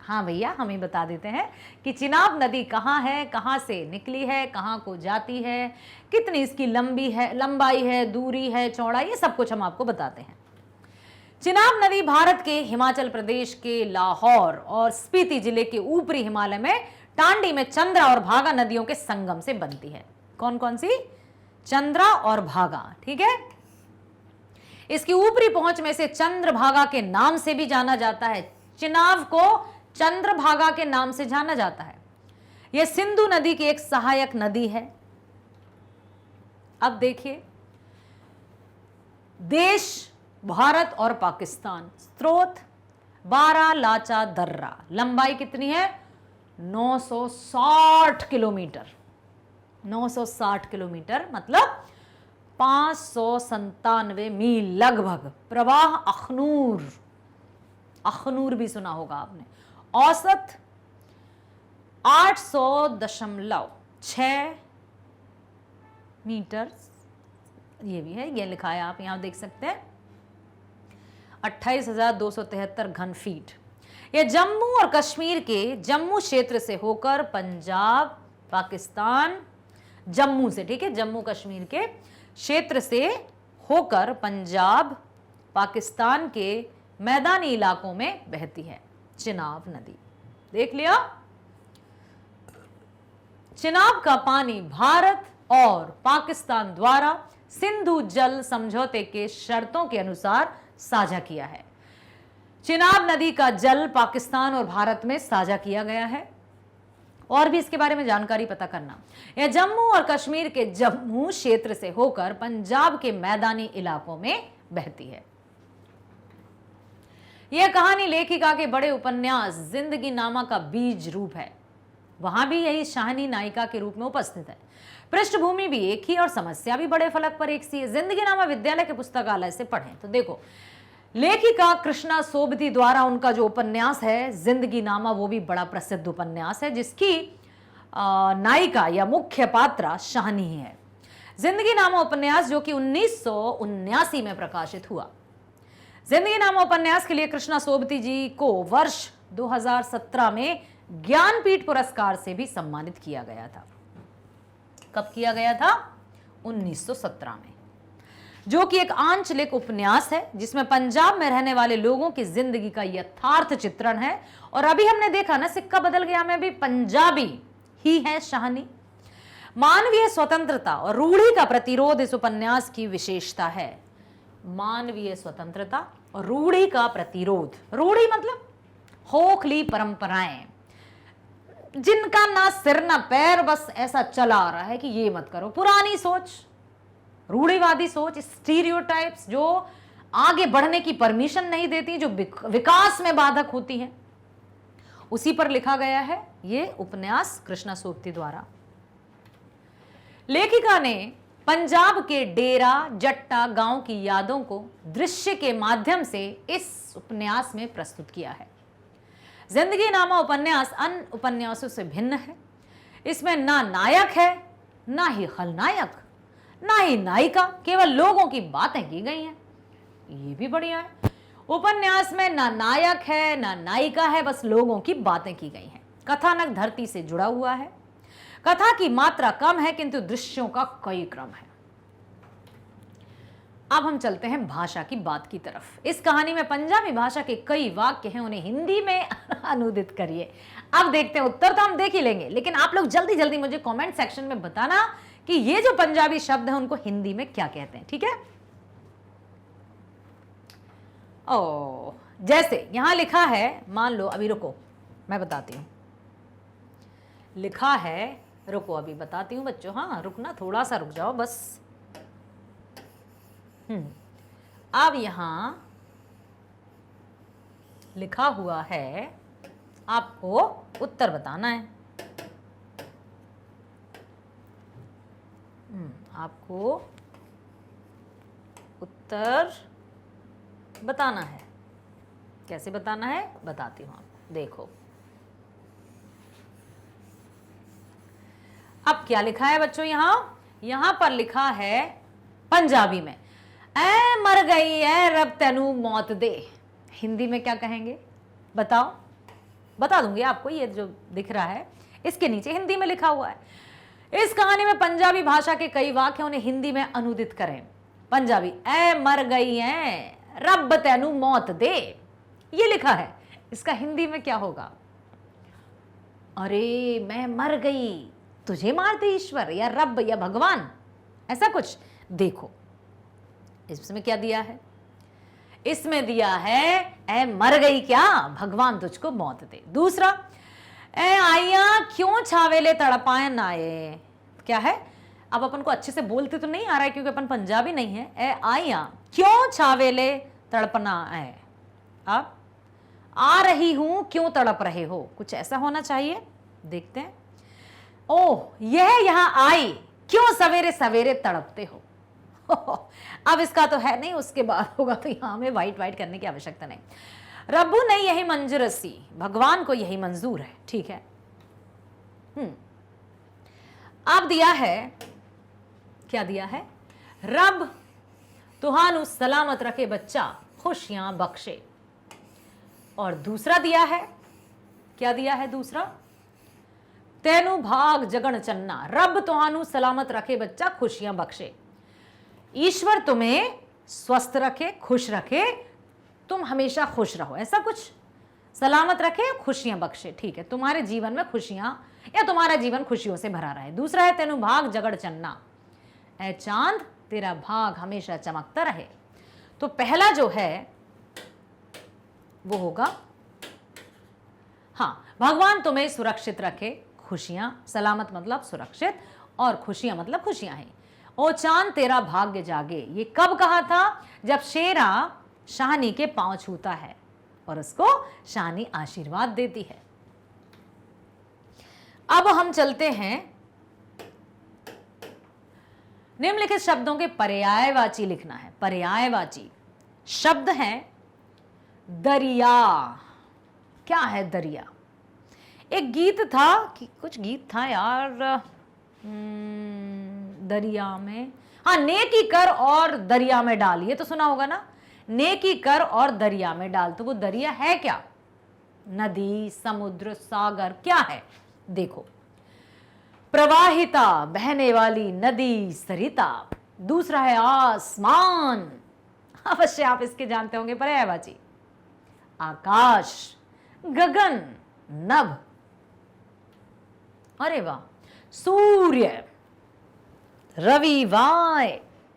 हाँ भैया, हम ही बता देते हैं कि चिनाब नदी कहाँ है, कहाँ से निकली है, कहाँ को जाती है, कितनी इसकी लंबाई है, दूरी है, चौड़ाई, ये सब कुछ हम आपको बताते हैं। चिनाब नदी भारत के हिमाचल प्रदेश के लाहौर और स्पीति जिले के ऊपरी हिमालय में टांडी में चंद्रा और भागा नदियों के संगम से बनती है। कौन कौन सी? चंद्रा और भागा, ठीक है। इसकी ऊपरी पहुंच में से चंद्रभागा के नाम से भी जाना जाता है। चिनाब को चंद्रभागा के नाम से जाना जाता है। यह सिंधु नदी की एक सहायक नदी है। अब देखिए, देश भारत और पाकिस्तान, स्रोत बारालाचा दर्रा, लंबाई कितनी है? 960 किलोमीटर। 960 किलोमीटर मतलब 597 मील लगभग। प्रवाह अखनूर, अखनूर भी सुना होगा आपने। औसत 800.6 मीटर, ये भी है, ये लिखा है, आप यहां देख सकते हैं। 28,273 घन फीट। यह जम्मू और कश्मीर के जम्मू क्षेत्र से होकर पंजाब, पाकिस्तान, जम्मू से, ठीक है, जम्मू कश्मीर के क्षेत्र से होकर पंजाब, पाकिस्तान के मैदानी इलाकों में बहती है चिनाब नदी। देख लिया। चिनाब का पानी भारत और पाकिस्तान द्वारा सिंधु जल समझौते के शर्तों के अनुसार साझा किया है। चिनाब नदी का जल पाकिस्तान और भारत में साझा किया गया है। और भी इसके बारे में जानकारी पता करना, यह जम्मू और कश्मीर के जम्मू क्षेत्र से होकर पंजाब के मैदानी इलाकों में बहती है। यह कहानी लेखिका के बड़े उपन्यास जिंदगी नामा का बीज रूप है। वहां भी यही शाहनी नायिका के रूप में उपस्थित है। पृष्ठभूमि भी एक ही और समस्या भी बड़े फलक पर एक सी है। जिंदगी नामा विद्यालय के पुस्तकालय से पढ़ें तो देखो, लेखिका कृष्णा सोबती द्वारा उनका जो उपन्यास है जिंदगी नामा, वो भी बड़ा प्रसिद्ध उपन्यास है, जिसकी नायिका या मुख्य पात्रा शाहनी है। जिंदगी नामा उपन्यास जो कि 1979 में प्रकाशित हुआ। जिंदगी नामा उपन्यास के लिए कृष्णा सोबती जी को वर्ष 2017 में ज्ञानपीठ पुरस्कार से भी सम्मानित किया गया था। कब किया गया था? 1917 में, जो कि एक आंचलिक उपन्यास है जिसमें पंजाब में रहने वाले लोगों की जिंदगी का यथार्थ चित्रण है। और अभी हमने देखा ना, सिक्का बदल गया में भी पंजाबी ही है शाहनी। मानवीय स्वतंत्रता और रूढ़ी का प्रतिरोध इस उपन्यास की विशेषता है। मानवीय स्वतंत्रता और रूढ़ी का प्रतिरोध। रूढ़ी मतलब खोखली परंपराएं, जिनका ना सिर ना पैर, बस ऐसा चला आ रहा है कि ये मत करो। पुरानी सोच, रूढ़िवादी सोच, स्टीरियोटाइप्स जो आगे बढ़ने की परमिशन नहीं देती, जो विकास में बाधक होती हैं, उसी पर लिखा गया है ये उपन्यास कृष्णा सोबती द्वारा। लेखिका ने पंजाब के डेरा जट्टा गांव की यादों को दृश्य के माध्यम से इस उपन्यास में प्रस्तुत किया है। जिंदगी नामा उपन्यास अन्य उपन्यासों से भिन्न है। इसमें ना नायक है, ना ही खलनायक, ना ही नायिका, केवल लोगों की बातें की गई हैं। ये भी बढ़िया है। उपन्यास में ना नायक है ना नायिका है, बस लोगों की बातें की गई हैं। कथानक धरती से जुड़ा हुआ है। कथा की मात्रा कम है किंतु दृश्यों का कई क्रम है। अब हम चलते हैं भाषा की बात की तरफ। इस कहानी में पंजाबी भाषा के कई वाक्य हैं, उन्हें हिंदी में अनुदित करिए। अब देखते हैं, उत्तर तो हम देख ही लेंगे, लेकिन आप लोग जल्दी जल्दी मुझे कमेंट सेक्शन में बताना कि ये जो पंजाबी शब्द है उनको हिंदी में क्या कहते हैं, ठीक है। ओ, जैसे यहां लिखा है, मान लो, अभी रुको मैं बताती हूं। लिखा है, रुको अभी बताती हूं बच्चों, हाँ रुकना, थोड़ा सा रुक जाओ बस। अब यहां लिखा हुआ है, आपको उत्तर बताना है। आपको उत्तर बताना है। कैसे बताना है बताती हूं आपको, देखो। अब क्या लिखा है बच्चों, यहां पर लिखा है पंजाबी में, ऐ मर गई ऐ रब तेनू मौत दे। हिंदी में क्या कहेंगे बताओ? बता दूंगी आपको, ये जो दिख रहा है इसके नीचे हिंदी में लिखा हुआ है। इस कहानी में पंजाबी भाषा के कई वाक्य उन्हें हिंदी में अनुदित करें। पंजाबी, ऐ मर गई है रब तेनू मौत दे, ये लिखा है। इसका हिंदी में क्या होगा? अरे मैं मर गई, तुझे मार दे ईश्वर या रब या भगवान, ऐसा कुछ। देखो इसमें क्या दिया है? इसमें दिया है ए मर गई क्या, भगवान तुझको मौत दे। दूसरा, ए आइया क्यों छावेले तड़पाए आए, क्या है? अब अपन को अच्छे से बोलते तो नहीं आ रहा है क्योंकि अपन पंजाबी नहीं है। ए आइया क्यों छावेले तड़पना है, अब आ रही हूं क्यों तड़प रहे हो, कुछ ऐसा होना चाहिए। देखते हैं। ओह यह यहां आई क्यों सवेरे सवेरे तड़पते हो। अब इसका तो है नहीं, उसके बाद होगा, तो यहां में वाइट वाइट करने की आवश्यकता नहीं। रब्बू ने यही मंजूरसी, भगवान को यही मंजूर है, ठीक है। अब दिया है, क्या दिया है? रब तुहानु सलामत रखे बच्चा, खुशियां बख्शे। और दूसरा दिया है, क्या दिया है दूसरा? तेनु भाग जगन चन्ना, रब तुहानु सलामत रखे बच्चा, खुशियां बख्शे। ईश्वर तुम्हें स्वस्थ रखे, खुश रखे, तुम हमेशा खुश रहो, ऐसा कुछ। सलामत रखे, खुशियां बख्शे, ठीक है। तुम्हारे जीवन में खुशियां या तुम्हारा जीवन खुशियों से भरा रहे। दूसरा है तेनु भाग जगड़ चन्ना, ए चांद तेरा भाग हमेशा चमकता रहे। तो पहला जो है वो होगा, हाँ, भगवान तुम्हें सुरक्षित रखे, खुशियां, सलामत मतलब सुरक्षित, और खुशियां मतलब खुशियां हैं। ओ चांद तेरा भाग्य जागे, ये कब कहा था? जब शेरा शाहनी के पांव छूता है और उसको शाहनी आशीर्वाद देती है। अब हम चलते हैं, निम्नलिखित शब्दों के पर्यायवाची लिखना है। पर्यायवाची शब्द है दरिया। क्या है दरिया? एक गीत था कि कुछ गीत था यार, दरिया में, हाँ, नेकी कर और दरिया में डाल, ये तो सुना होगा ना, नेकी कर और दरिया में डाल। तो वो दरिया है क्या? नदी, समुद्र, सागर, क्या है? देखो, प्रवाहिता, बहने वाली नदी, सरिता। दूसरा है आसमान, अवश्य आप इसके जानते होंगे पर्यायवाची। आकाश, गगन, नभ, अरे वाह, सूर्य, रविवाय,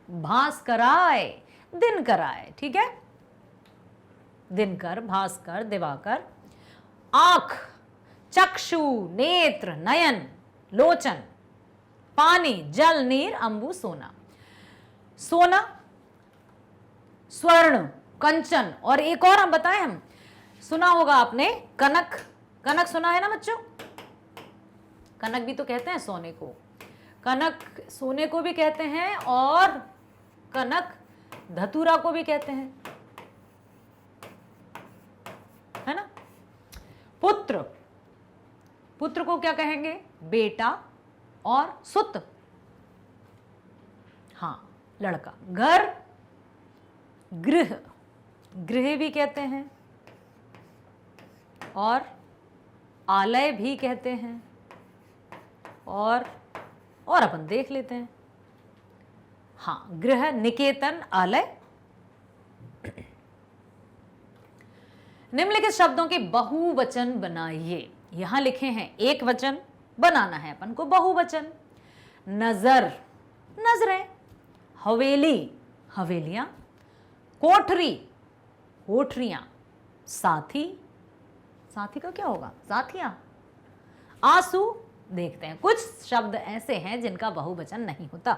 भास्कराय, दिनकराय, ठीक है। दिनकर, भास्कर, दिवाकर। आंख, चक्षु, नेत्र, नयन, लोचन। पानी, जल, नीर, अंबु, सोना। सोना, स्वर्ण, कंचन, और एक और हम बताएं, हम सुना होगा आपने कनक। कनक सुना है ना बच्चों? कनक भी तो कहते हैं सोने को, कनक सोने को भी कहते हैं, और कनक धतूरा को भी कहते हैं, है ना। पुत्र, पुत्र को क्या कहेंगे? बेटा, और सुत, हाँ, लड़का। घर, गृह, गृह भी कहते हैं, और आलय भी कहते हैं, और अपन देख लेते हैं, हाँ, गृह, निकेतन, आलय। निम्नलिखित शब्दों के बहुवचन बनाइए। यहां लिखे हैं एक वचन, बनाना है अपन को बहुवचन। नजर, नजरें। हवेली, हवेलियां। कोठरी, कोठरियां। साथी, साथी का क्या होगा? साथियां। आंसू, देखते हैं कुछ शब्द ऐसे हैं जिनका बहुवचन नहीं होता।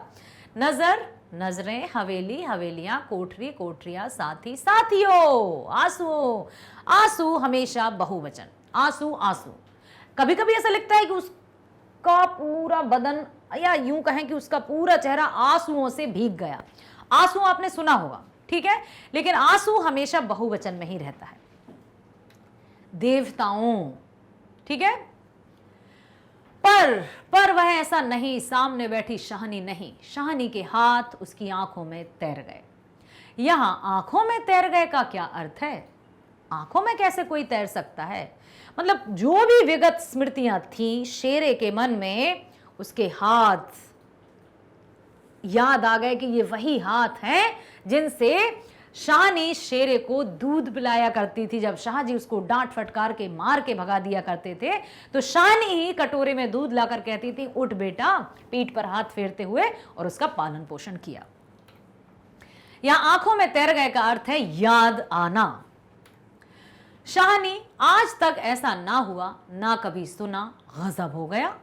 नजर, नजरें, हवेली, हवेलियां, कोठरी, कोठरियां, साथी, साथियों, आंसू। आंसू हमेशा बहुवचन। आंसू, आंसू। कभी कभी ऐसा लगता है कि उसका पूरा बदन, या यूं कहें कि उसका पूरा चेहरा आंसुओं से भीग गया। आंसू आपने सुना होगा, ठीक है, लेकिन आंसू हमेशा बहुवचन में ही रहता है। देवताओं, ठीक है, पर वह ऐसा नहीं, सामने बैठी शाहनी नहीं, शाहनी के हाथ उसकी आंखों में तैर गए। यहां आंखों में तैर गए का क्या अर्थ है? आंखों में कैसे कोई तैर सकता है? मतलब जो भी विगत स्मृतियां थी शेरे के मन में, उसके हाथ याद आ गए कि ये वही हाथ हैं जिनसे शाहनी शेरे को दूध पिलाया करती थी। जब शाहजी उसको डांट फटकार के मार के भगा दिया करते थे तो शाहनी ही कटोरे में दूध लाकर कहती थी, उठ बेटा, पीठ पर हाथ फेरते हुए, और उसका पालन पोषण किया। यहां आंखों में तैर गए का अर्थ है याद आना। शाहनी, आज तक ऐसा ना हुआ, ना कभी सुना, गजब हो गया,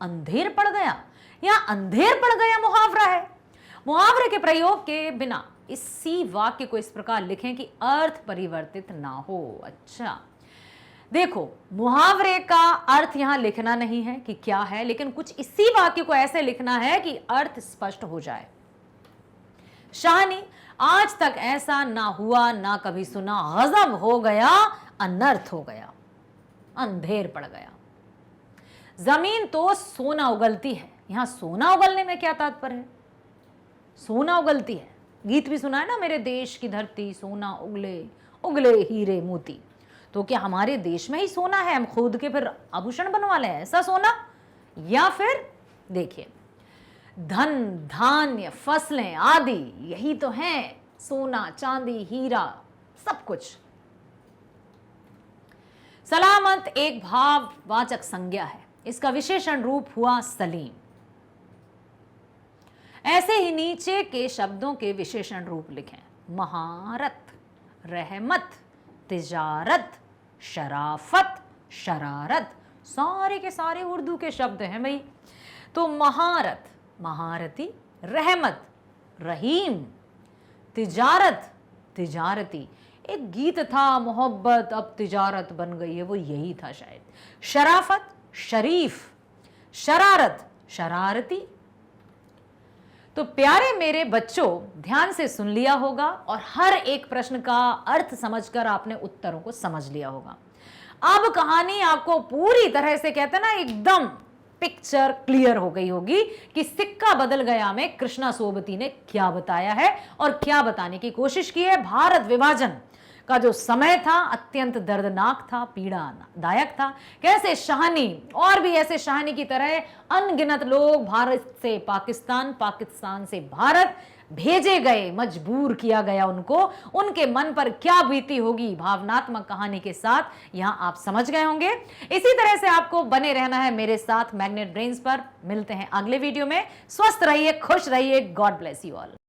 अंधेर पड़ गया। यहां अंधेर पड़ गया मुहावरा है। मुहावरे के प्रयोग के बिना इसी वाक्य को इस प्रकार लिखें कि अर्थ परिवर्तित ना हो। अच्छा देखो, मुहावरे का अर्थ यहां लिखना नहीं है कि क्या है, लेकिन कुछ इसी वाक्य को ऐसे लिखना है कि अर्थ स्पष्ट हो जाए। शाहनी, आज तक ऐसा ना हुआ, ना कभी सुना, गजब हो गया, अनर्थ हो गया, अंधेर पड़ गया। जमीन तो सोना उगलती है। यहां सोना उगलने में क्या तात्पर्य है? सोना उगलती है, गीत भी सुना है ना, मेरे देश की धरती सोना उगले, उगले हीरे मोती। तो क्या हमारे देश में ही सोना है? हम खुद के फिर आभूषण बनवा लें ऐसा सोना? या फिर देखिए, धन, धान्य, फसलें आदि यही तो हैं, सोना, चांदी, हीरा, सब कुछ। सलामत एक भाववाचक संज्ञा है। इसका विशेषण रूप हुआ सलीम। ऐसे ही नीचे के शब्दों के विशेषण रूप लिखें। महारत, रहमत, तिजारत, शराफत, शरारत, सारे के सारे उर्दू के शब्द हैं भाई। तो महारत, महारती, रहमत, रहीम, तिजारत, तिजारती। एक गीत था, मोहब्बत अब तिजारत बन गई है, वो यही था शायद। शराफत, शरीफ, शरारत, शरारती। तो प्यारे मेरे बच्चों, ध्यान से सुन लिया होगा और हर एक प्रश्न का अर्थ समझकर आपने उत्तरों को समझ लिया होगा। अब कहानी आपको पूरी तरह से, कहते हैं ना, एकदम पिक्चर क्लियर हो गई होगी कि सिक्का बदल गया में कृष्णा सोबती ने क्या बताया है और क्या बताने की कोशिश की है। भारत विभाजन का जो समय था अत्यंत दर्दनाक था, पीड़ादायक था। कैसे शाहनी और भी ऐसे शाहनी की तरह अनगिनत लोग भारत से पाकिस्तान, पाकिस्तान से भारत भेजे गए, मजबूर किया गया उनको। उनके मन पर क्या बीती होगी भावनात्मक कहानी के साथ, यहां आप समझ गए होंगे। इसी तरह से आपको बने रहना है मेरे साथ मैग्नेट ब्रेन्स पर। मिलते हैं अगले वीडियो में। स्वस्थ रहिए, खुश रहिए। God bless you all.